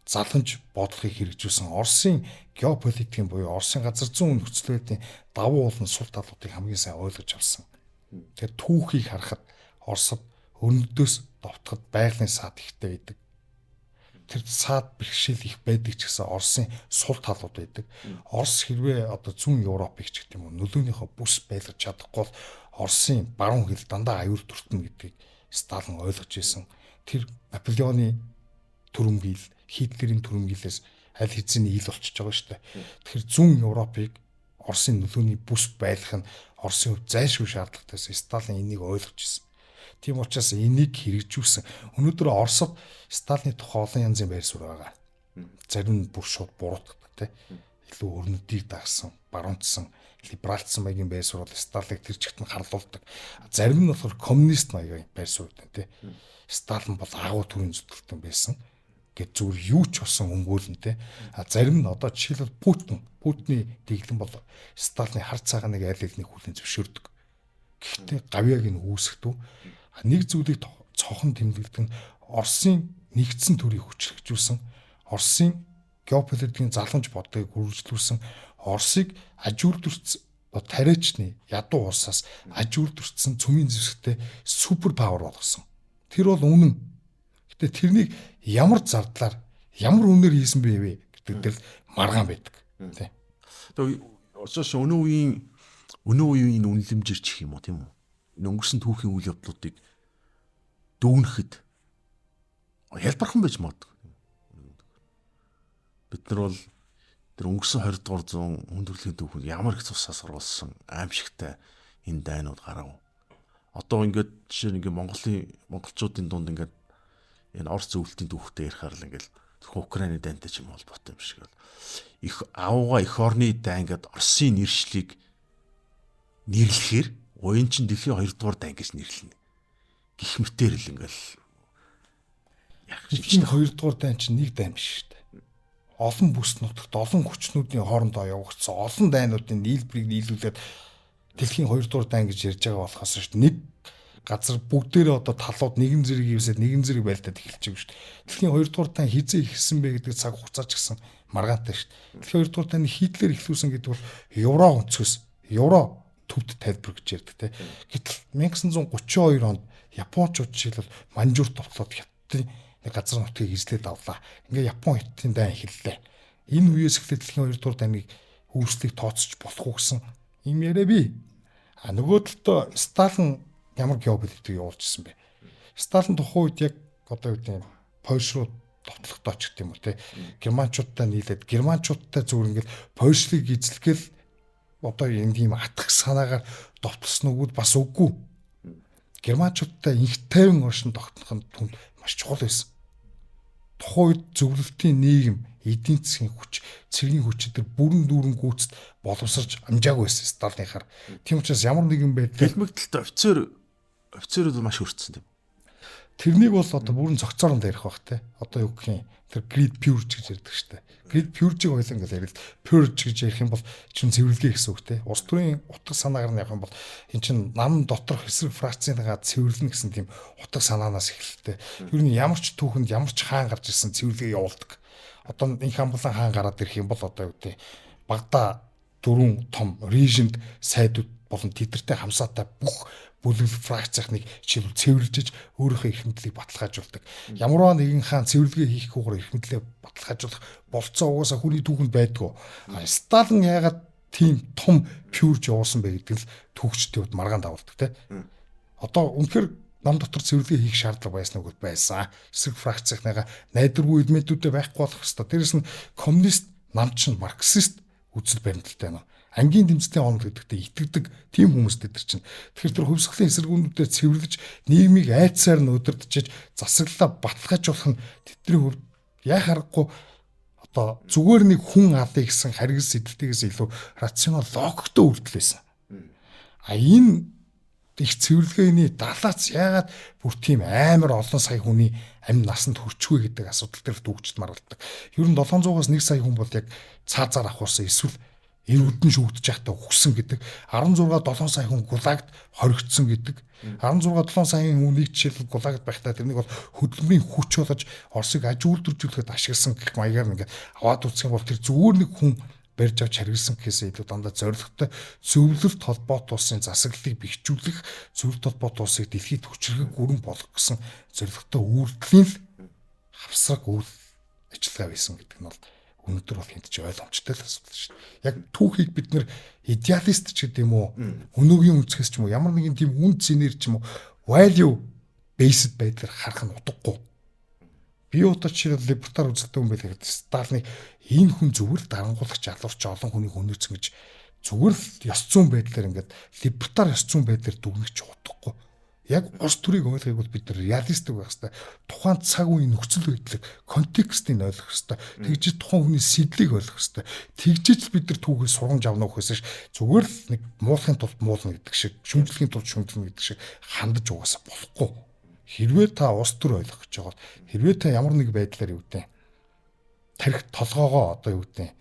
S2: заламж бодлогыг хэрэгжүүлсэн. Оросын геополитикийн буюу Оросын газар зүүн нөхцөл байдлын давуу болон сул талуудыг хамгийн сайн ойлгож авсан. Тэгэхээр түүхийг харахад Оросд өрнөдөөс довтоход байгалийн саад ихтэй байдаг. Тэр саад бэрхшээл их байдаг ч гэсэн Оросын сул талууд байдаг. Орос хэрвээ одоо зүүн Европыг ч гэх юм уу нөлөөнийхөө бүс байлгаж чадахгүй бол Оросын баруун хил дандаа аюул дүртэнэ гэдгийг Сталин ойлгож байсан. Тэр Наполеоны түрэмгийл, Хитлерийн түрэмгийлээс аль хэзээний ил болчихж байгаа шүү дээ. Тэгэхээр зүүн Европыг Оросын нөлөөний бүс байлгах нь Оросын хувьд зайлшгүй шаардлагатайсэн. Сталин энийг ойлгож байсан. Тийм учраас энийг хэрэгжүүлсэн. Өнөөдөр Оросд Сталины тухай олон янзын байр суурь байгаа. Зарим нь бүр шууд буруутгадаг, илүү өрнөдийг дагсан, баруунцсан, либералцсан маягийн байр суурь бол Сталиныг тэр чигт нь харлуулдаг. Зарим нь болохоор коммунист маягийн байр суурь байна, Сталин бол агуу төрийн зүтгэлтэн байсан. Гэт зүгээр юу ч болсон өмгөөлнтэй. Зарим нь одоо жишээлбэл Путиний дэглэн бол Сталины хар цагааныг аль алины хүлэн зөвшөөрдөг. Гэхдээ гавьяаг нь үүсгэдэг. Нэг зүйлийг цохон тэмдэглэдэг нь Оросын нэгдсэн төрийг хүчрхжүүлсэн, Оросын геополитикийн заламж бодлогыг үргэлжлүүлсэн, Оросыг ажиурдурц тариачны ядуу улсаас ажиурдурцсан цөмийн зэвсэгтэй супер павер болгосон. Тэр бол үнэн. Гэтэ тэрнийг ямар зардлаар, ямар үнээр хийсэн бэ гэдэг дээр маргаан байдаг. Тэ.
S1: Тэгээ очоос өнөө үеийн үнэлэмжээр чих юм уу тийм үү? Энэ өнгөрсөн түүхийн үйл явдлуудыг дүгнэхэд ялбархан байж магадгүй. Бид нар бол тэр өнгөрсөн 20 дугаар зуун хүндрэлийн түүхэнд ямар их цусаас оруулсан аимшигтай энэ дайнууд гарав. Одоо ингээд жишээ нэг монголчуудын дунд ингээд энэ Орос зөвлөлтийн түүхтэй ярихаар л ингээд Украины дайнтай ч юм холбоотой юм шиг бол их авууга их орны дай ингээд Оросын нэршлиг нэрлэхээр уян чин дэлхийн 2 дугаар дай гэж нэрлэнэ. Гэх мэтэр л ингээл
S2: дэлхийн 2 дугаар дай чинь нэг дай биш шүү дээ. Олон бүс нутагт олон хүчнүүдийн хоорондоо явагдсан олон дайнуудын нийлбэрийг нийлүүлээд дэлхийн 2 дугаар дай гэж ярьж байгаа болохоос шүү дээ. Нэг газар бүгдээрээ одоо талууд нэгэн зэрэг ивсээд нэгэн зэрэг байлдаад эхэлж байгаа шүү дээ. Дэлхийн 2 дугаар дай хизээ ихсэн бэ гэдэг цаг хугацаа ч гэсэн маргаантай шүү дээ. Дэлхийн 2 дугаар дайны Хитлер эхлүүлсэн гэдэг бол евро өнцгөөс евро төвд тайлбар гэж ярьдаг те. Гэтэл 1932 онд Япончууд жишээлбэл Манжур товтлоод Хятадын нэг газар нутгийг эзлээд авлаа. Ингээ Япон Хятадын дай эхэллээ. Энэ үеэс эхлээд дэлхийн 2 дугаар дайныг үүслийг тооцож болох уу гэсэн Ийм яриа бий. Нөгөө талд Сталин ямар геополитик явуулжсэн бэ? Сталин тухайн үед яг одоо юу гэдэг нь Польш руу товтлохдоо ч гэх юм уу те. Германчуудтай нийлээд германчуудтай зүгээр ингээд Польшийг эзлэхэл одоо энэ тийм атгах санаагаар довтлсон үгүүд бас үгүй. Германчуудтай инх тайван оршин тогтнох нь түн маш чухал байсан. Тухайн үед зөвлөлтийн нийгэм, эдийн засгийн хүч, цэргийн хүч дээр бүрэн дүүрэн гүйцэд боловсрч амжаагүй байсан Сталиныхаар. Тийм учраас ямар нэгэн байдлаар
S1: Хэлмэгдэлт офицерууд маш хөрцсөн тийм.
S2: тэрнийг бол одоо бүрэн цогцооронд ярих бах те. Одоо юу гэх юм тэр grid purge гэж ярьдаг штэ. Grid purge-ийг ойлон гэж ярил. Purge гэж ярих юм бол чинь цэвэрлэгээ гэсэн үг те. Улс төрийн утга санаагаар нь явах юм бол эн чинь нам доторх эсрэг фракцынгаа цэвэрлэнэ гэсэн тийм утга санаанаас эхэлдэг. Юу нь ямар ч түүхэнд ямар ч хаан гарч ирсэн цэвэрлэгээ явуулдаг. Одоо энэ хамблан хаан гараад ирэх юм бол одоо юу гэдэг Багдаа дөрвөн том режинд сайдууд болон тэдэртэй хамсаатай бүх бүлэглэл фракцийнхныг жишээл цэвэрлжиж өөрийнхөө эрх мэдлийг баталгаажуулдаг. Ямарваа нэгэн хаан цэвэрлэгээ хийхгүйгээр эрх мэдлээ баталгаажуулах болцоо угаасаа хүний түүхэнд байдгүй. Сталин яагаад тийм том пюрж явуулсан бэ гэдэг л түүхчдийн хувьд маргаан давуулдаг те. Одоо үнэхээр нам дотор цэвэрлэгээ хийх шаардлага байсан уу гэвэл байсан. Эсрэг фракцийнхныгаа найдваргүй эдмэдүүдээ байхгүй болох хэвээр. Дээрэс нь коммунист намч нь марксист үзэл баримталтай байна. Ангийн дэмжлэгтэй онол гэдэгтээ итгэдэг тийм хүмүүстэй төр чинь. Тэгэхээр тэр хөвсгөлийн эсэргүүнүүдэд цэвэрлэж нийгмийг айдсаар нь өдөртөж засаглалаа баталгаажуулах нь тэдний хувьд яах аргагүй одоо зүгээр нэг хүн алыг гэсэн харгас сэдвтээс илүү рационал логиктой үйлдэл байсан. Энэ их цэвэрлэгээний далаац яагаад бүр тийм амар олон сая хүний амь насанд хүрчгүй гэдэг асуудал дээр дүүгчд маргалдаг. Ер нь 700-аас 1 сая хүн бол яг цаазаар авахсан эсвэл эрүүдэн шүүгдэж байхдаа өгсөн гэдэг. 16-7 сая хүн гулагт хоригдсон гэдэг. 16-7 саяын хүнийг жишээлбэл гулагт байхдаа тэрнийг бол хөдөлмөрийн хүч болгож Оросыг аж үйлдвэрлэхэд ашигласан гэх маягаар ингээд аваад үзэх юм бол тэр зүгээр нэг хүн барьж авч харгилсан гэхээсээ илүү дандаа зоригтой зөвлөлт холбоот улсын засаглалыг бэхжүүлэх, зөвлөлт холбоот улсыг дэлхийд хүчрхэг гүрэн болгох гэсэн зоригтой үйлдэлийн хавсраг үйл ажиллагаа байсан гэдэг нь бол өнөөдөр бол хинт ч ойлгомжтой л асуудал шүү дээ. Яг түүхийг бид нэр идеалист ч гэдэг юм уу, өнөөгийн үнцгээс ч юм уу, ямар нэгэн тийм үн цэнээр ч юм уу, value based байдлаар харах нь утгагүй. Би удаа жишээлбэл либертар үзэлтэй хүн байлаа гэдэг. Сталины энэ хүн зүгээр дарангуулагч алуурч олон хүнийг өнөөцгөн гэж зүгээр л ёс зүйн байдлаар ингээд либертар ёс зүйн байдлаар дүгнэж утгагүй. Яг ус төрийг ойлгохыг бол бид нар реалистик байх хэрэгтэй. Тухайн цаг үеийн нөхцөл байдлыг, контекстыг ойлгох хэрэгтэй. Тэгжиж тухайн хүний сэдлийг ойлгох хэрэгтэй. Тэгжиж бид нар түүхээс сургамж авна гэхээс зүгээр л нэг муулахын тулд муулна гэдэг шиг, шүмжлэхийн тулд шүмжлэнэ гэдэг шиг хандаж угаасаа болохгүй. Хэрвээ та ус төр ойлгох гэж байгаа, хэрвээ та ямар нэг байдлаар юу гэдэг тарих толгоогоо одоо юу гэдэг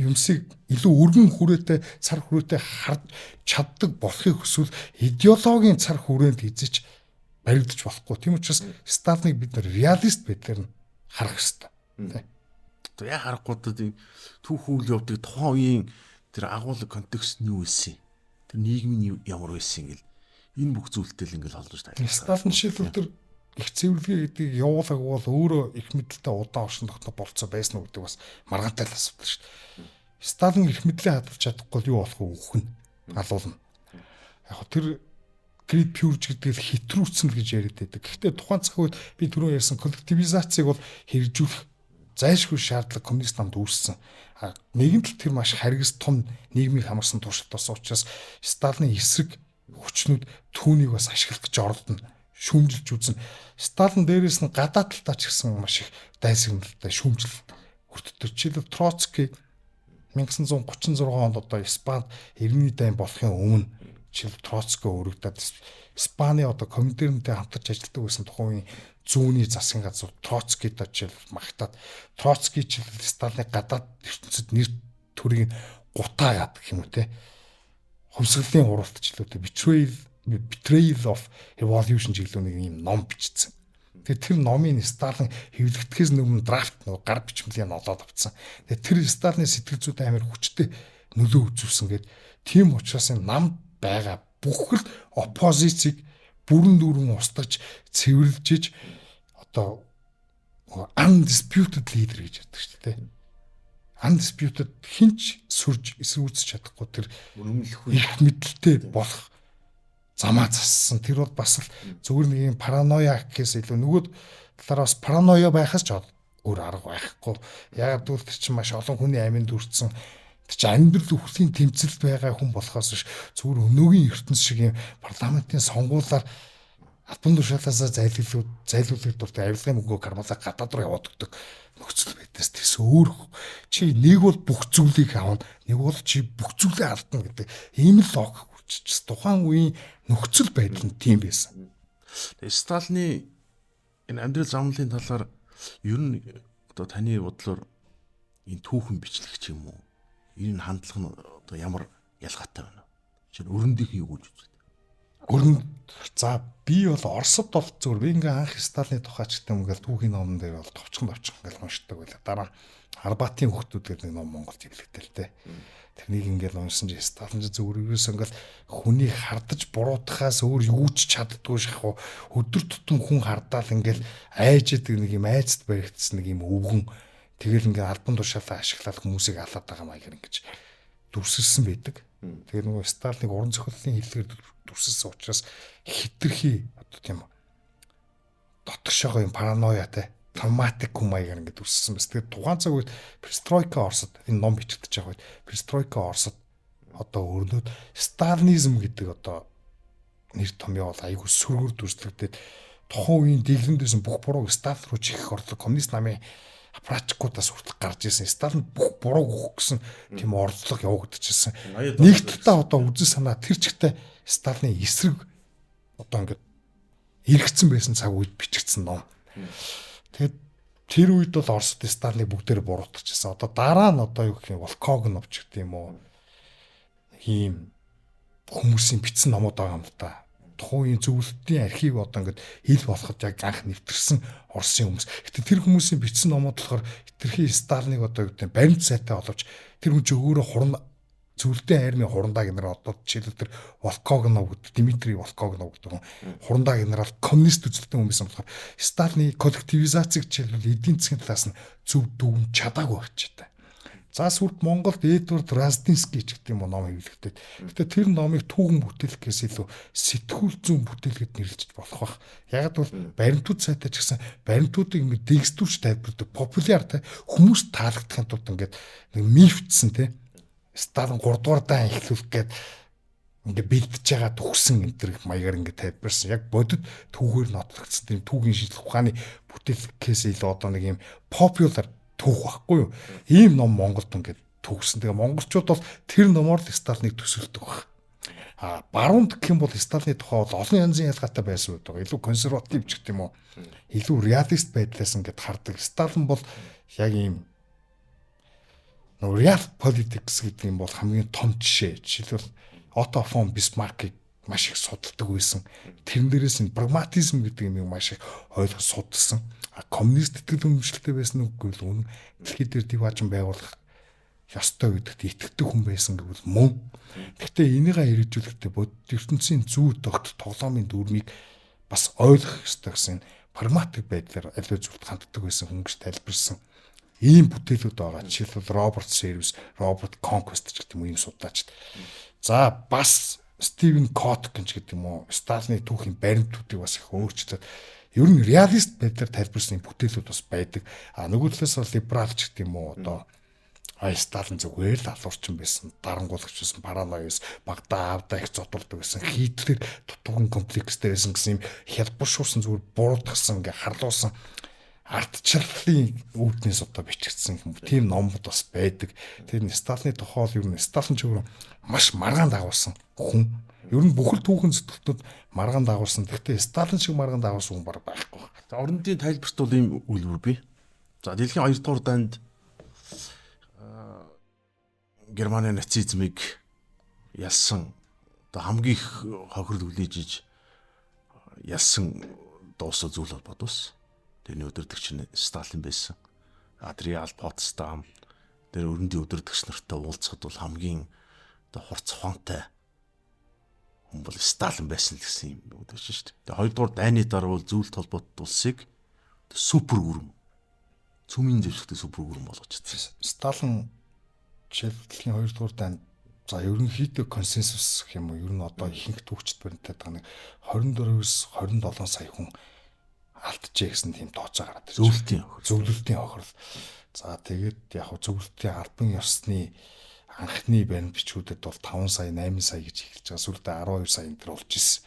S2: юмсыг илүү өргөн хүрээтэй цар хүрээтэй харж чаддаг болохыг хүсвэл идеологийн цар хүрээнд эзэж баригдаж болохгүй. Тийм учраас Сталиныг бид нар реалист байдлаар нь харах хэрэгтэй.
S1: Одоо яа харахгүй одоо түүх үйл явдаг тухайн үеийн тэр агуулга контекст нь юу байсан? Тэр нийгэм нь ямар байсан гэл энэ бүх зүйлтэй л ингээл холдож тайлбарласан.
S2: Сталин жишээлбэл тэр их цэвэрлэгээ гэдгийг явуулаг бол өөрөө их мэдлэлтэй удаан оршин тогтнох болцоо байсан уу гэдэг бас маргаантай л асуудал шүү дээ. Сталин их мэдлээ хадгалж чадахгүй юу болох вэ? Үхэн алуулна. Яг тэр grid purge гэдэг нь хэтрүүлсэн л гэж яриад байдаг. Гэхдээ тухайн цаг үед би түрүү ярьсан коллективизацийг бол хэрэгжүүлэх зайлшгүй шаардлага коммунист намд үүссэн. Нэгэн тал тэр маш харгас том нийгмийг хамарсан туршилт болсон учраас Сталины эсрэг хүчнүүд түүнийг бас ашиглах гэж оролдоно. Шүүмжилж үзэн. Сталин дээрээс нь гадаад талдаа ч гэсэн маш их дайсагналтай шүүмжилт хүртдэг. Жишээлбэл Троцкий 1936 онд одоо Испанид Иргэний дайн болохын өмнө жишээлбэл Троцкий өргөдөд Испани одоо Коминтернтэй хамтарч ажилладаг байсан тухайн үеийн зүүнний засгийн газар Троцкийтэй жишээлбэл магтаад Троцкий ч Сталины гадаад ертөнцид нэр төрийг гутаа яадаг юм уу те. Хувьсгалын уралдчлууд Betrayal of Evolution чиглэлний нэг юм ном бичсэн. Тэгээ тэр номын Сталин хэвлэгдэхээс өмнө драфт гар бичмэлийн нолоод авцсан. Тэгээ тэр Сталины сэтгэл зүйд амар хүчтэй нөлөө үзүүлсэн гэдэг. Тийм учраас нам байгаа бүх л оппозицийг бүрэн дүүрэн устгаж цэвэрлжиж одоо undisputed leader гэж яддаг шүү дээ. undisputed хинч сүрж эсрүүцэж чадахгүй тэр
S3: өрөмлөхгүй
S2: их мэдлэлтэй болох замаа зассан. Тэр бол бас л зүгээр нэг юм параноя гэхээс илүү нөгөө талаараа бас параноя байхаас ч өөр арга байхгүй. Яг л тэр чинь маш олон хүний аминд дүрцсэн. Тэр чинь амьдрал өхлийн тэмцэлд байгаа хүн болохоос биш зүгээр өнөөгийн ертөнц шиг юм парламентын сонгуулиар албан тушаалаасаа зайлуулах дуртай авилгын мөнгөө кармалаа гадаад руу явуулдаг нөхцөл байднаас тэс өөр. Чи нэг бол бүх зүйлийг авна, нэг бол чи бүх зүйлээ алдна гэдэг ийм л логик үржиж тухайн үеийн нөхцөл байдал нь тийм байсан.
S1: Тэгээ Сталины энэ амьдрал замналын талаар ер нь одоо таны бодлоор энэ түүхэн бичлэгч юм уу? Энэ хандлага нь одоо ямар ялгаатай байна? Жишээ нь өрөндийнх юу гэж үздэг?
S2: Өрөнд за би бол Оросд бол зүгээр би ингээм анх Сталины тухай ч гэдэг юм ингээл түүхийн номон дээр бол товчхон ингээл уншдаг байлаа. Дараа Арбатын хүүхдүүд гэдэг нэг ном Монголд хэвлэгдэл тэ. Тэрнийг ингээл уншсан чи Сталин зүгээр ерөөс ингээл хүнийг хардаж буруутахаас өөр юу ч чаддгүй шахуу өдөр тутам хүн хардаал ингээл айж идэг нэг юм айцд баригдсан нэг юм өвгөн тэгэл ингээл албан тушаалаа ашиглаад хүмүүсийг алаад байгаа маягаар ингэж дүрсэлсэн байдаг. Тэгээ нөгөө Сталиныг уран зохиолын хэллэгээр дүрсэлсэн учраас хитрхи одоо тийм дотгошоогоо юм параноятай травматик хүн маягаар ингэ дүрсэлсэн бас. Тэгээ тухайн цаг үед перестройка Оросд энэ ном бичигдэж байгаа үед перестройка Оросд одоо өрнөд сталинизм гэдэг одоо нэр томьёо бол айгүй сүргэр дүрслэгдээд тухайн үеийн дэглэмдсэн бүх бурууг Сталин руу чихэх орлого коммунист намын аппаратчикуудаас хүртэл гарч ирсэн. Сталин бүх бурууг өгөх гэсэн тийм ордлого явагдчихсан. Нэг талаа одоо үзэн санаа тэр чигтээ Сталины эсрэг одоо ингээд эргэцсэн байсан цаг үед бичигдсэн ном. Тэгээд тэр үед бол Оросд Сталины бүгдээр буруутчихсан. Одоо дараа нь одоо юу гэх юм Волкогнов ч гэдэг юм уу ийм хүмүүсийн бичсэн номууд байгаа юм л да. Тухайн зөвлөлтийн архив одоо ингээд ил болоход яг анх нэвтэрсэн Оросын хүмүүс. Гэтэ тэр хүмүүсийн бичсэн номууд болохоор хитрхи Сталиныг одоо юу гэдэг баримт сайтай боловч тэр хүн ч өөрөө хуран зөвлөлтийн армийн хурандаа генерал одоо жишээлбэл тэр Волкогнов гэдэг Дмитрий Волкогнов гэдэг хурандаа генерал коммунист үзэлтэй хүн байсан болохоор Сталины коллективизацийг жишээлбэл эдийн засгийн талаас нь зөв дүгнж чадаагүй болчихтой. За сүрд Монголд Эдвард Раздинский ч гэдэг юм ном хэвлэгдээд. Гэтэ тэр номыг түүхэн бүтээлхээс илүү сэтгүүл зүүн бүтээлгээд нэрлэж болох бах. Яг бол баримтууд сайтай ч гэсэн баримтуудыг ингэ дэгстүүрч тайлбарладаг популяр те хүмүүс таалагдахын тулд ингээд нэг мифтсэн те Сталин 3 дугаар даан эхлүүлэх гээд ингээ бэлдэж байгаа төгсөн энэ төр маягаар ингээ тайлбарсан. Яг бодит түүхээр нотлогдсон тийм түүхийн шинжлэх ухааны бүтээлхээс илүү одоо нэг юм popular түүх байхгүй юу? Ийм ном Монголд ингээд төгсөн. Тэгээ монголчууд бол тэр номоор л Сталиныг төсөөлдөг баг. Баруунд гэх юм бол Сталины тухай бол олон янзын ялгаатай байсан байдаг. Илүү консерватив ч гэх юм уу. Илүү реалист байдлаас ингээд хардаг. Сталин бол яг ийм реал политикс гэдэг юм бол хамгийн том жишээ. Жишээлбэл Отто фон Бисмаркийг маш их судалдаг байсан. Тэрэн дээрээс нь прагматизм гэдэг юм маш их ойлгож судалсан. Коммунист итгэл үнэмшилтэй байсан үгүй л үнэн. Дэлхийд дээр диваажин байгуулах ёстой гэдэгт итгэдэг хүн байсан гэвэл мөн. Гэхдээ энийгээ хэрэгжүүлэхдээ бодит ертөнцийн зүй тогт тоглоомын дүрмийг бас ойлгох ёстой гэсэн прагматик байдлаар аливаа зүйлд ханддаг байсан хүн гэж тайлбарсан. Ийм бүтээлүүд байгаа. Жишээлбэл Роберт Сервис, Роберт Конквест гэдэг юм ийм судлаачд. За бас Стивен Коткинч гэдэг юм уу Сталины түүхийн баримтуудыг бас их өөрчлөлт ер нь реалист байдлаар тайлбарсан бүтээлүүд бас байдаг. Нөгөө талаас нь либералч гэдэг юм уу одоо Сталин зүгээр л алуурчин байсан, дарангуулагч байсан, параноёс, багтаа авдаа их зодулдаг байсан, Хитлер дутуухан комплекстэй байсан гэсэн юм хялбаршуулсан зүгээр буруутгасан ингээ харлуулсан ардчлалын үүднээс одоо бичигдсэн юм. Тийм номууд бас байдаг. Тэр нь Сталины тухай ер нь Сталин ч өөр маш маргаан дагуулсан хүн. Ер нь бүхэл түүхэн зөвлөлтөд маргаан дагуулсан. Гэхдээ Сталин шиг маргаан дагуулсан хүн баг байхгүй.
S1: За орнодын тайлбарт бол ийм үлбэр бий. За дэлхийн 2 дугаар дайнд Германы нацизмыг ялсан одоо хамгийн их хохирол хүлээж ялсан дуусах зүйл бол бодвос. Тэрний өдөртөгч нь Сталин байсан. Адриан Потсдам тэр өрөндийн өдөртөгч нартай уулзахад бол хамгийн одоо хурц ухаантай хүн бол Сталин байсан л гэсэн юм өдөрч шүү дээ. Тэгээ 2 дугаар дайны дараа бол зөвлөлт холбоот улсыг супер гүрэн цөмийн зэвсэгтээ супер гүрэн болгож чадсан.
S2: Сталин дэлхийн 2 дугаар дайнд за ерөнхийдөө консенсус гэх юм уу, ер нь одоо ихэнх түүхчд баримтаад байгаа нэг 24-с 27 сая хүн алдчихэ гэсэн тийм тооцоо гараад ирж байна. Зөвлөлтийн хохирол. За тэгээд яг зөвлөлтийн албан ёсны анхны баримт бичгүүдэд бол 5 сая 8 сая гэж эхэлж байгаа. Сүүлдээ 12 сая энэ төр болж ирсэн.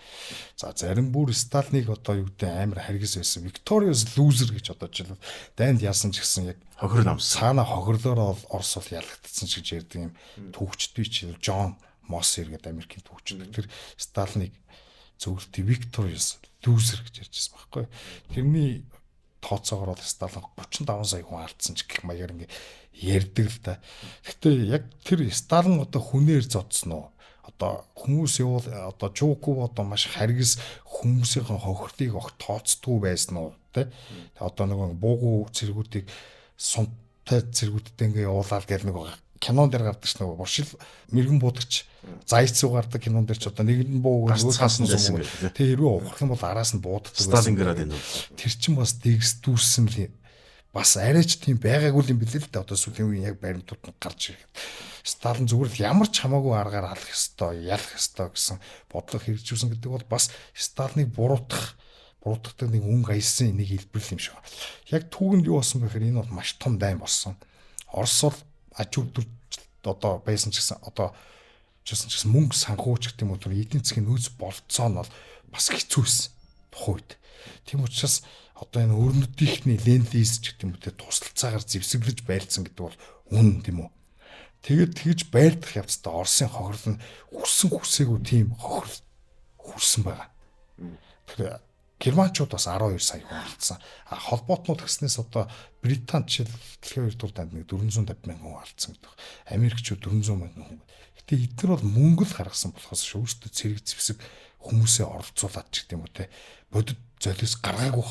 S2: За зарим бүр Сталиныг одоо юу гэдэг амар харгис байсан. Victorious loser гэж одоо жишээл дайнд яасан ч гэсэн яг
S1: хохирол амсан.
S2: Цаана хохирлоор Орос бол ялагдсан ч гэж ярьдаг юм. Түүхчдий ч Джон Моссер гэдэг Америкийн түүхчд. Тэр Сталиныг зөвлөлтийн Victorious loser гэж ярьжсэн байхгүй. Тэрний тооцоогоор Сталин 35 сая хүн алдсан ч гэх маягаар ингээ ярьдаг л да. Гэхдээ яг тэр Сталин одоо хүнээр зодсон уу? Одоо хүмүүс явал одоо Жуков одоо маш харгис хүмүүсийн хохирлыг огт тооцдгүй байсан уу? Тэ? Одоо нэг буугу цэргүүдийг сунтай цэргүүдтэй ингээ явуулаад гэл нэг кинон дээр гардаг ш нэг буршил мэрэгэн буудагч зайцуу гардаг кинон дээр ч одоо нэгэн буу
S1: цаасан байсан гэх.
S2: Тэ хэрвээ ухрах юм бол араас нь бууддаг байсан.
S1: Сталинград энэ.
S2: Тэр чин бас дэгсдүүрсэн л бас арайч тийм байгаагүй юм билээ л дээ. Одоо сүүлийн үеийн яг баримтууд нь гарч ирэхэд Сталин зүгээр л ямар ч хамаагүй аргаар алах ёстой, ялах ёстой гэсэн бодлого хэрэгжүүлсэн гэдэг бол бас Сталиныг буруутгах нэг өнгө аясан нэг хэлбэр юм шиг. Яг түүгэнд юу болсон бэхээр энэ бол маш том дайн болсон. Орос бол аж үйлдвэр одоо байсан ч гэсэн одоо мөнгө санхүүч гэх юм уу тэр эдийн засгийн нөөц болцоо нь бол бас хэцүүсэн тухайд. Тийм учраас одоо энэ өрнөдийнхний ленд-лиз гэх юм уу тэр тусалцаагаар зэвсэглэж байрлсан гэдэг бол үнэн тийм үү. Тэгээд тэгж байрдах явцдаа Оросын хохирол нь хүсээгүй тийм хохирол хүрсэн байгаа. Тэгэхээр германчууд бас 12 сая хүн алдсан. Холбоотнууд гэснээс одоо Британд жишээл дэлхийн 2 дугаар дайнд нэг 450 мянган хүн алдсан гэдэг. Америкчууд 400 мянган хүн. Гэтэ эдгээр бол мөнгө л гаргасан болохоос өөрсдөө цэрэг зэвсэг хүмүүсээ оролцуулаад ч гэдэм үү те. Бодит золиос гаргаагүй.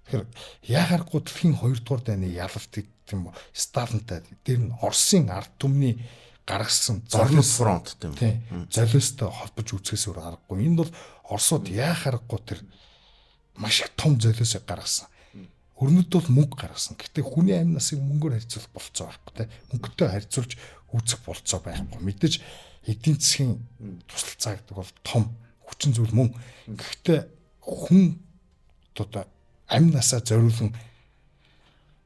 S2: Тэгэхээр яхаарахгүй дэлхийн 2 дугаар дайны ялалтыг тийм Сталинтай дээр нь Оросын ард түмний гаргасан
S1: зорлол фронт тийм
S2: золиостой холбож үзэхээс өөр аргагүй. Энэ бол Оросууд яхаарахгүй тэр маш их том золиосыг гаргасан. Өрнөд бол мөнгө гаргасан. Гэтэ хүний амь насыг мөнгөөр харьцуулах болцоо байхгүй те. Мөнгөтэй харьцуулж үүсэх болцоо байхгүй. Мэдээж эдийн засгийн тусалцаа гэдэг бол том хүчин зүйл мөн. Гэхдээ хүн одоо амь насаа зориулсан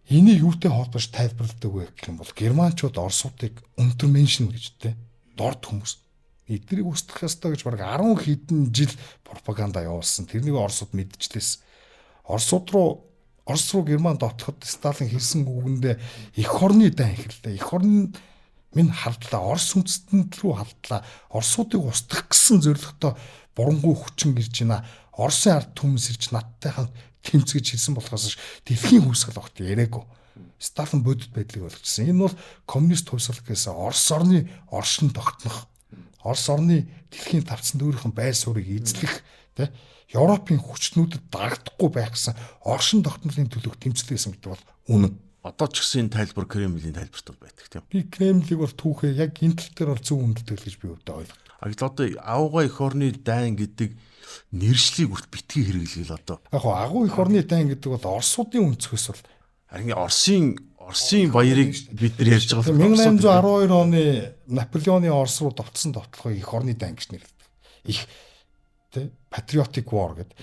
S2: энийг юутай холбож тайлбарладаг вэ гэх юм бол германчууд Оросуудыг өнтөр меншин гэж те. Дорд хүмүүс эднийг устгах ёстой гэж баг 10 хэдэн жил пропаганда явуулсан. Тэрнийг Оросууд мэдчихлээс. Орос руу Герман дотоход Сталин хэлсэн үгэндээ эх орны дан ихэллээ. Эх орн минь халдлаа. Орос үндэстэн рүү халдлаа. Оросуудыг устгах гэсэн зорилготой бурангуй хүчин ирж байна. Оросын ард түмэс ирж надтай хамт тэмцэж хэлсэн болохоос дэлхийн хүсгэл огт яриаггүй. Сталин бодит байдлыг болгочихсон. Энэ бол коммунист хувьсгал гэсэн Орос орны оршин тогтнох, Орос орны дэлхийн тавцанд өөрийнх нь байр суурийг эзлэх, тэ Европын хүчнүүдэд дарагдахгүй байх гэсэн оршин тогтнолын төлөв тэмцэлсэн гэдэг бол үнэн.
S1: Одоо ч гэсэн энэ тайлбар Кремлийн тайлбарт бол байдаг тийм.
S2: Би Кремлийг бол түүхээ яг энэ тал дээр бол зөв үндэтгэл гэж би өөртөө ойлгоо.
S1: Одоо агуугай эх орны дайн гэдэг нэршлиг үрт битгий хэрэглээл одоо.
S2: Яг гоо агуу эх орны дайн гэдэг бол Оросуудын өнцгөөс бол
S1: харин Оросын баярыг бид нар ярьж байгаа.
S2: 1812 оны Наполеоны Орос руу довтсон довтлогыг эх орны дайн гэж нэрлэдэг. Их тэ Patriotic War гэдэг.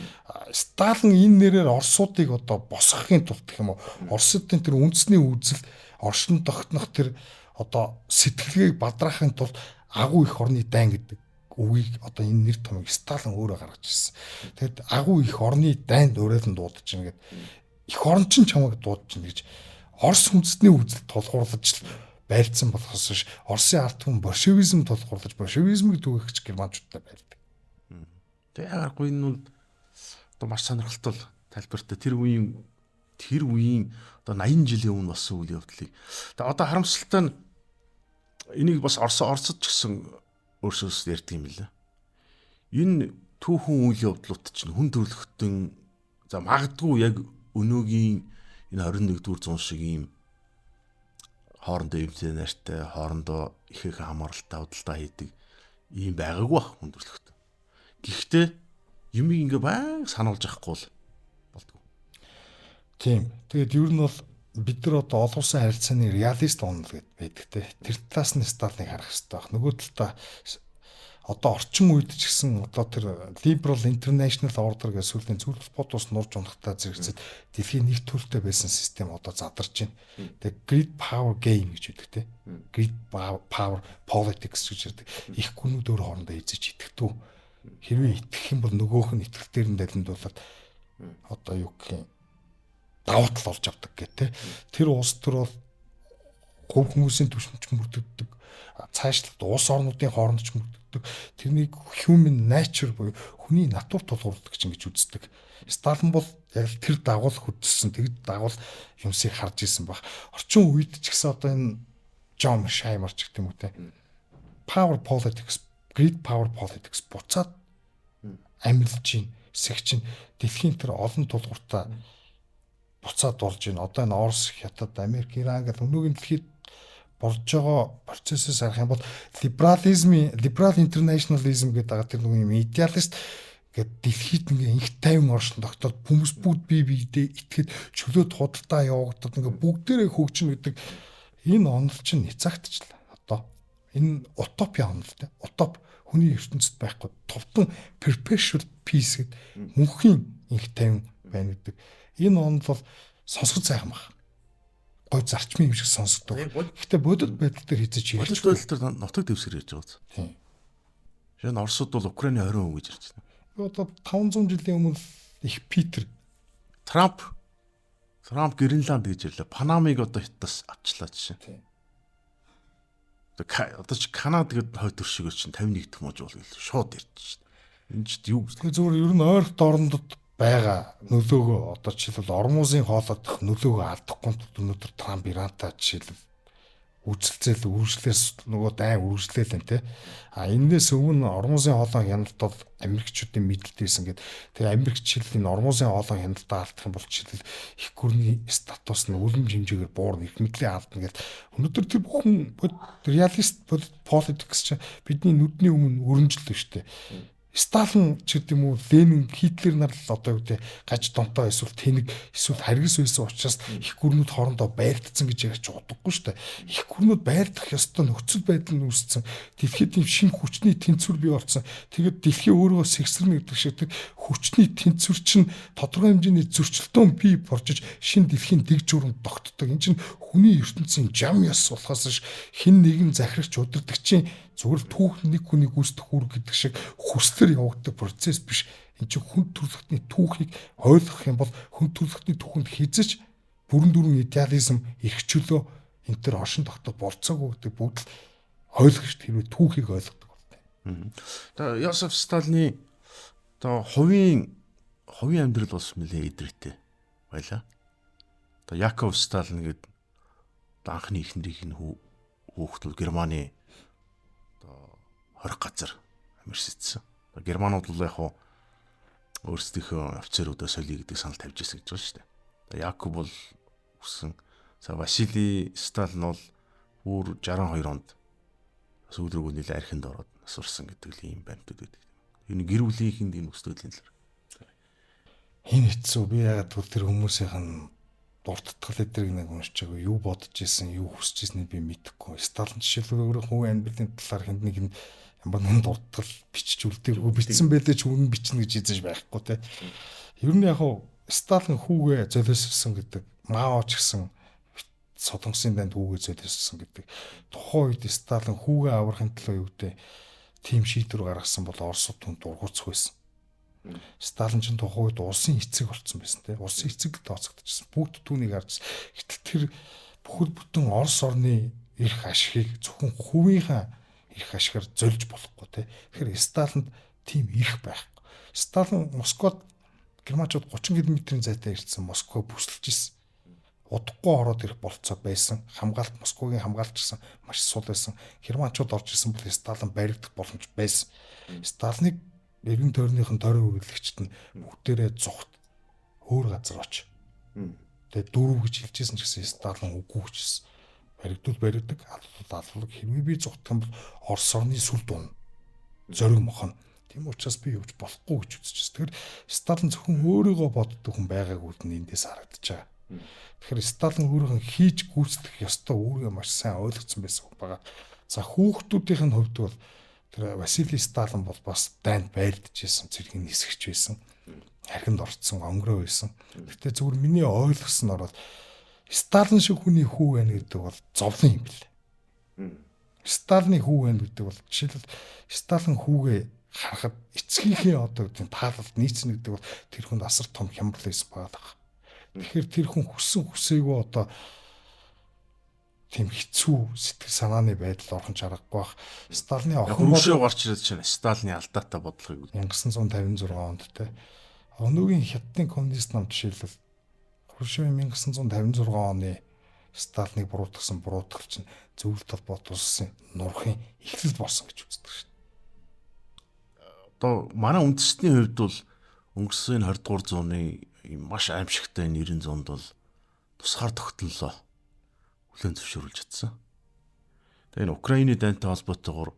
S2: Сталин энэ нэрээр Оросуудыг одоо босгохын тулд гэх юм уу Оросуудын тэр үндэсний үзэл оршин тогтнох тэр одоо сэтгэлгээг бадраахын тулд агуу эх орны дайн гэдэг үгийг одоо энэ нэр томыг Сталин өөрөө гаргаж ирсэн. Тэгэд агуу эх орны дайнд уриалан дуудаж байна гэдэг. Эх орн ч чамайг дуудаж байна гэж Орос үндэстний үзэл тулгуурлаж байлцсан болохоос ш Оросын ард түмэн большевизм тулгуурлаж большевизмыг түгээгч германчуудтай байлдаг.
S1: Тэгээ яагаад энэ бол одоо маш сонирхолтой тайлбартай тэр үеийн одоо 80 жилийн өмнө болсон үйл явдлыг. Тэгээ одоо харамсалтай нь энийг бас Оросд ч гэсэн өөрсөөс ярьдаг юм лээ. Энэ түүхэн үйл явдлууд чинь хүн төрөлхтөн за магадгүй яг өнөөгийн энэ 21-р зуун шиг ийм хоорондоо эмзээ нартай, хоорондоо их хамааралтай худалдаа хийдэг ийм байгаагүй бах хүн төрөлхтөн. Гэхдээ юмыг ингээ баян сануулж авахгүй л болдгоо.
S2: Тийм. Тэгээд ер нь бол бид нар одоо олон улсын харилцааны реалист онол гэдэг байдаг те. Тэр талаас нь Сталиныг харах хэрэгтэй баг. Нөгөө талдаа одоо орчин үед ч гэсэн одоо тэр liberal international order гэсэн сүлийн зөвлөлт бод ус нурж унахтаа зэрэгцэд дэлхийн нэг төрөлтэй байсан систем одоо задарч байна. Тэгээ great power game гэж үүдэг те. Great power politics гэж үүдэг. Их гүнүүд өөр хоорондоо эзэж идэхтүү. Хэрвээ итгэх юм бол нөгөөх нь итгэх дээр нь далиндуулаад одоо юу гэх юм давуу тал олж авдаг гэх те. Тэр улс төр бол хувь хүмүүсийн түвшинч мөрдөгдөг. Цаашлаад улс орнуудын хооронд ч мөрдөгдөг. Тэрнийг human nature буюу хүний натур тулгуурдаг ч ингэж үздэг. Сталин бол яг тэр дагуул хөдөлсөн, тэгж дагуул юмсыг харж исэн баг. Орчин үед ч гэсэн одоо энэ John Scheimer ч гэх юм уу те. Power politics, great power politics буцаад амилж чинь, эсэх чинь дэлхийн тэр олон тулгууртаа буцаад болж байна. Одоо энэ Орос, Хятад, Америк, Иран гэх өнөөгийн дэлхийд борж байгаа процессээс харах юм бол liberal internationalism гэдэг байгаа тэр нэг юм идеалист гэдэг дэлхийд ингээ инх тайван оршин тогтоод хүмүүс бүгд бие биедээ итгэхэд чөлөөт худалдаа явагдаад ингээ бүгдээрээ хөгжинө гэдэг энэ онол чинь няцаагтчлаа. Одоо энэ утопia онол те. Утоп хүний ертөнцид байхгүй товтон perpetual peace гэдэг мөнхийн инх тайван байна гэдэг. Энэ онол бол сонсгол сайхан баг. Гой зарчмын юм шиг сонсогддог. Гэхдээ бодит байдал дээр хийж
S1: бодит байдал дээр нутаг дэвсгэр ярьж байгаа.
S2: Тийм.
S1: Жишээ нь Оросууд бол Украины 20% гэж ярьж байна.
S2: Одоо 500 жилийн өмнө их Питер
S1: Трамп Гренланд гэж ярьлаа. Панамыг одоо Хятадас авчлаа жишээ.
S2: Тийм.
S1: Одоо ч Канада гээд хойд төршигөр чинь 51 дэх мужуул гэл шууд ярьж шин. Энэ ч юу
S2: гэдэг зүгээр ер нь ойролт орондод байгаа нөлөөгөө одоо жишээлбэл Ормузын хоолойдох нөлөөгөө алдахгүй өнөөдөр Трамп Ирантай жишээлбэл үйлчлэл үргэлжлээс нөгөө дай үргэлжлээл юм те. Энэс өмнө Ормузын хоолой хяналт бол Америкчуудын мэдлэлтэйсэн гэдэг. Тэгээ Америк жишээлбэл энэ Ормузын хоолой хяналтаа алдах юм бол жишээлбэл их гүрний статус нь үлэм хэмжээгээр буурна, их мэдлээ алдна гэдэг. Өнөөдөр тэр бүхэн реалист политикс чинь бидний нүдний өмнө өрнөжлөө штэ. Сталин ч гэдэг юм уу Ленин Хитлер нар л одоо юу гэдэг гаж донтоо эсвэл тэнэг эсвэл харгас байсан учраас их гүрнүүд хоорондоо байртсан гэж ярьж удахгүй шүү дээ. Их гүрнүүд байрдах ёстой нөхцөл байдал нь үүссэн. Дэлхийд ийм шинэ хүчний тэнцвэр бий болсон. Тэгээд дэлхий өөрөө сэгсэрнэ гэдэг шиг тэр хүчний тэнцвэр чинь тодорхой хэмжээний зөрчилдөөн бий боржиж шинэ дэлхийн дэг журам тогтдог. Энэ чинь хүний ертөнцийн жам ёс болохоос хэн нэгэн захирагч удирдагчийн зүгээр түүх нэг хүнийг үүсдэх үр гэдэг шиг хүслээр явагддаг процесс биш. Энд чинь хүн төрөлхтний түүхийг ойлгох юм бол хүн төрөлхтний түүхэнд хязж бүрэн дүрэн идеализм эрх чөлөө энэ төр оршин тогтоод болцоогүй гэдэг бүгд л ойлгох хэрвээ түүхийг ойлгодог болтой.
S1: Тэгээ Йосеф Сталины одоо хувийн амьдрал бас нэлээ идэвхтэй байлаа. Одоо Яков Сталин гэдэг анхны эхнэрийн хүүхдүүд Германы хорих газар амьдсэцсэн. Германууд бол яг хуу өөрсдийнхөө офицеруудаа солиё гэдэг санал тавьж ирсэн гэж байна шүү дээ. Яков бол өссөн. Василий Сталин бол бүр 62 онд сүүл рүү нэлээ архинд ороод насурсан гэдэг л юм баримтууд байдаг. Энэ гэр бүлийнхэнд энэ өсдөөлийн л.
S2: Энэ хэцүү би ягаад тэр хүмүүсийнх нь дуртатгал эдрийг нэг уншчихгүй юу бодож исэн юу хүсэж ирснийг би мэдэхгүй. Сталин жишээлбэл өөрөө хувийн амьдралын талаар хэнд нэг юм ямар нэг дуртатгал бичиж үлдээгүй бичсэн байлээ ч үнэн бичнэ гэж хэлж байхгүй те. Ер нь яг хуу Сталин хүүгээ золиослсон гэдэг Мао ч гэсэн Солонгосын данд хүүгээ золиослсон гэдэг. Тухайн үед Сталин хүүгээ аврахын төлөө юу гэдэг тим шийдвэр гаргасан бол Оросууд түн дургуцх байсан. Сталин ч тухайн үед улсын эцэг болсон байсан тийм. Улсын эцэг тооцогдчихсан. Бүгд түүнийг харж. Гэтэл тэр бүхэл бүтэн Орос орны эрх ашигыг зөвхөн хувийнхаа эрх ашигаар зольж болохгүй тийм. Тэгэхээр Сталинд тийм эрх байхгүй. Сталин Москвад германчууд 30 км-ийн зайтай ирсэн Москва бүсэлж ирсэн. Удахгүй ороод ирэх болцоо байсан. Хамгаалт Москвагийн хамгаалт гэсэн маш сул байсан. Германчууд орж ирсэн бол Сталин баригдах боломж байсан. Сталиныг эргэн тойрныхын тойрон үргэлжлэгчд нь бүгдээрээ зүгт өөр газар очив. Тэгээ дөрөв гэж хэлжсэн ч гэсэн Сталин үгүй гэжсэн. Баригддаг, алуулаг хэрвээ би зүгтэх юм бол Орос орны сүл дуун. Зориг мохно. Тийм учраас би явж болохгүй гэж үзчихсэн. Тэгэхээр Сталин зөвхөн өөрийгөө боддог хүн байгаагүй нь эндээс харагдаж байгаа. Тэгэхээр Сталин өөрөөр хийж гүйцэтгэх ёстой үүргээ маш сайн ойлгоцсон байсан байгаа. За хүүхдүүдийн хувьд бол тэр Василий Сталин бол бас дайнд байрдаж байсан, цэргийн нисгэж байсан. Архинд орцсон, онгороо байсан. Гэтэ зүгээр миний ойлгосноор бол Сталин шиг хүний хүү байна гэдэг бол зовлон юм билээ. Сталины хүү байна гэдэг бол жишээлбэл Сталин хүүгээ харахад эцгийнхээ одоо гэдэг таалалд нийцнэ гэдэг бол тэр хүнд асар том хямрал байсан байгаа. Тэгэхээр тэр хүн хүссэн хүсээгүй одоо тийм хэцүү сэтгэл санааны байдал орхон чаргагүй бах. Сталины охин
S1: хөршөө гарч ирээд чинь Сталины алдаатай бодлогыг
S2: 1956 онд те. Өнөөгийн Хятадын коммунист нам жишээлбэл хөршөө 1956 оны Сталиныг буруутгасан буруутгал чинь зөвлөлт холбоот улсын нурахын эхлэл болсон гэж үздэг шин.
S1: Одоо манай үндэстний хувьд бол өнгөрсөн 20 дугаар зууны маш аимшигтай 90 зуунд бол тусгаар тогтнолоо хүлээн зөвшөөрүүлж чадсан. Тэгээ энэ Украины дайнтай холбоотойгоор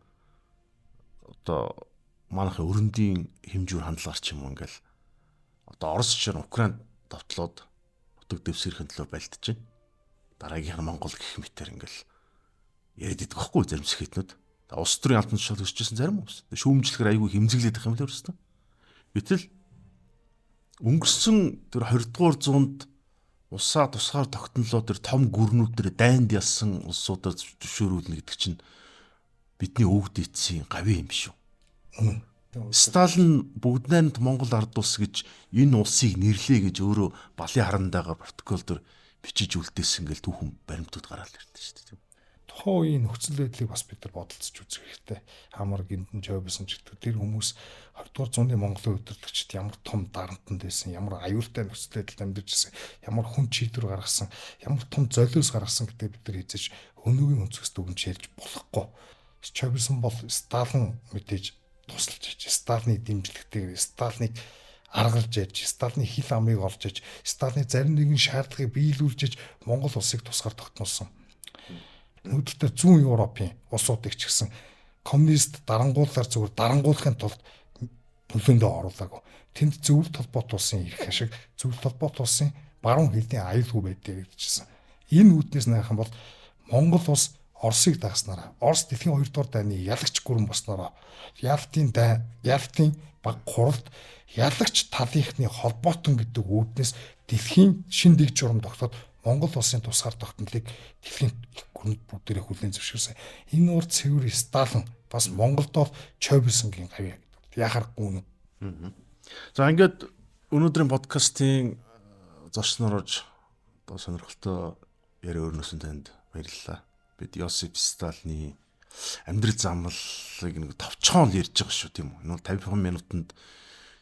S1: одоо манайхын өрөндийн хэмжүүр хандлагаар ч юм уу ингээл одоо Орос чинь Украинд товтлоод нутаг дэвсгэрхийн төлөө байлдаж байна. Дараагийнх нь Монгол гэх мэтэр ингээл яриад идэх байхгүй зарим сэхэтнүүд. Улс төрийн албан тушаал өсчихсэн зарим хүмүүс. Шүүмжлэхэр айгүй хэмзэглээд их юм л өөрөөсөө. Гэтэл өнгөрсөн тэр 20 дугаар зуунд усаа тусгаар тогтнолоо тэр том гүрнүүд тэр дайнд ялсан улсуудаар зөвшөөрүүлнэ гэдэг чинь бидний өвөг дээдсийн гавь юм шүү. Сталин бүгд найрамд Монгол ард улс гэж энэ улсыг нэрлэе гэж өөрөө балын харандаагаар протокол дээр бичиж үлдээсэн гэл түүхэн баримтууд гараад ирдэ шүү дээ.
S2: Тухайн үеийн нөхцөл байдлыг бас бид нар бодолцож үзэх хэрэгтэй. Хамар гинтэн жойбсон ч гэдэг тэр хүмүүс 20 дугаар зууны Монголын удирдлагчид ямар том дарамтанд байсан, ямар аюултай нөхцөл байдалд амьдарч байсан, ямар хүн чийдвэр гаргасан, ямар том золиос гаргасан гэдэг бид нар хийж өнөөгийн өнцгөөс дүгнж ярьж болохгүй. Жойбсон бол Сталин мэдээж тусалж иж, Сталины дэмжлэгтэйгээр Сталиныг аргалж яж, Сталины хил амыг олж яж, Сталины зарим нэгэн шаардлагыг биелүүлж яж Монгол улсыг тусгаар тогтноолсон. Өнөөдөр зүүн Европын улсуудыг ч гэсэн коммунист дарангуулаар зүгээр дарангуулахын тулд нөлөөндөө оруулаагүй. Тэнд зөвлөлт холбоот улсын эрх ашиг, зөвлөлт холбоот улсын баруун хилний аюулгүй байдгийг гэдчихсэн. Энэ үүднээс найх юм бол Монгол улс Оросыг дагснараа, Орос дэлхийн 2 дугаар дайны ялагч гүрэн болснороо, Ялтын баг хуралд ялагч талынхны холбоотон гэдэг үүднээс дэлхийн шин дэг журам тогтоод Монгол улсын тусгаар тогтнолыг дэлхийн гүрэнд бүгдээрээ хүлээн зөвшөөрсөн. Энэ ур цэвэр Сталин бас Монголд бол Чойбилсонгийн гавь гэдэг. Яхахгүй нь.
S1: За ингээд өнөөдрийн подкастын зочнорож одоо сонирхолтой яриа өрнөсөн танд баярлалаа. Бид Йосиф Сталины амьдрал замналыг нэг товчхон ярьж байгаа шүү тийм үү. Энэ бол 50 минутанд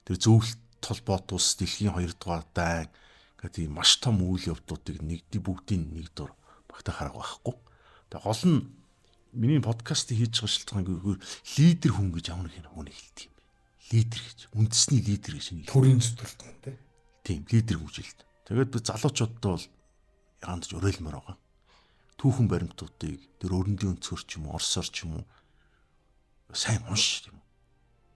S1: тэр зөвлөлт холбоот ус дэлхийн 2 дугаар дай гэдэг маш том үйл явдлуудыг бүгдийн нэг дор багтаах арга байхгүй. Тэгээ гол нь миний подкастыг хийж байгаа шалтгаан лидер хүн гэж ямар нэг хүн хэлдэг юм бэ. Лидер гэж, үндэсний лидер гэж нэг
S2: төрийн зүтгэлт
S1: тийм лидер хүжилт. Тэгээд би залуучуудтай бол яандж уриалмаар байгаа. Түүхэн баримтуудыг тэр өрөндийн өнцгөр ч юм уу, Оросоор ч юм уу сайн унш тийм үү.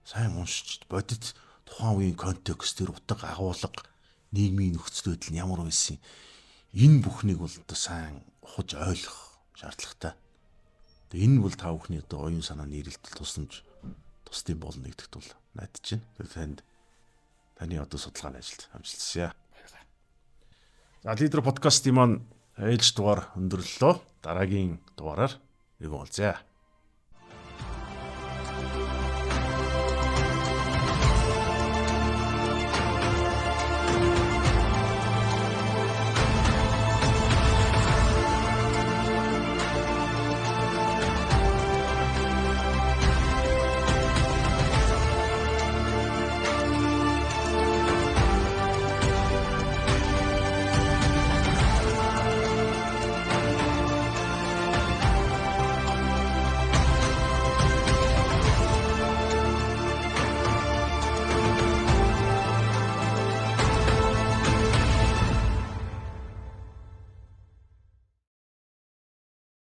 S1: Сайн уншиж бодит тухайн үеийн контекст тэр утга агуулга нийгмийн нөхцөл байдал нь ямар байсан. Энэ бүхнийг бол одоо сайн ухаж ойлгох шаардлагатай. Тэгээ энэ бол та бүхний одоо оюун санааны эрэлтэл тусламж тусдсан болно гэдэгт бол найдаж байна. Тэгээ таны одоо судалгааны ажилд амжилтсая. За лидер подкастын маань ээлж дугаар өндөрлөлөө. Дараагийн дугаараар иргэн уулзъя.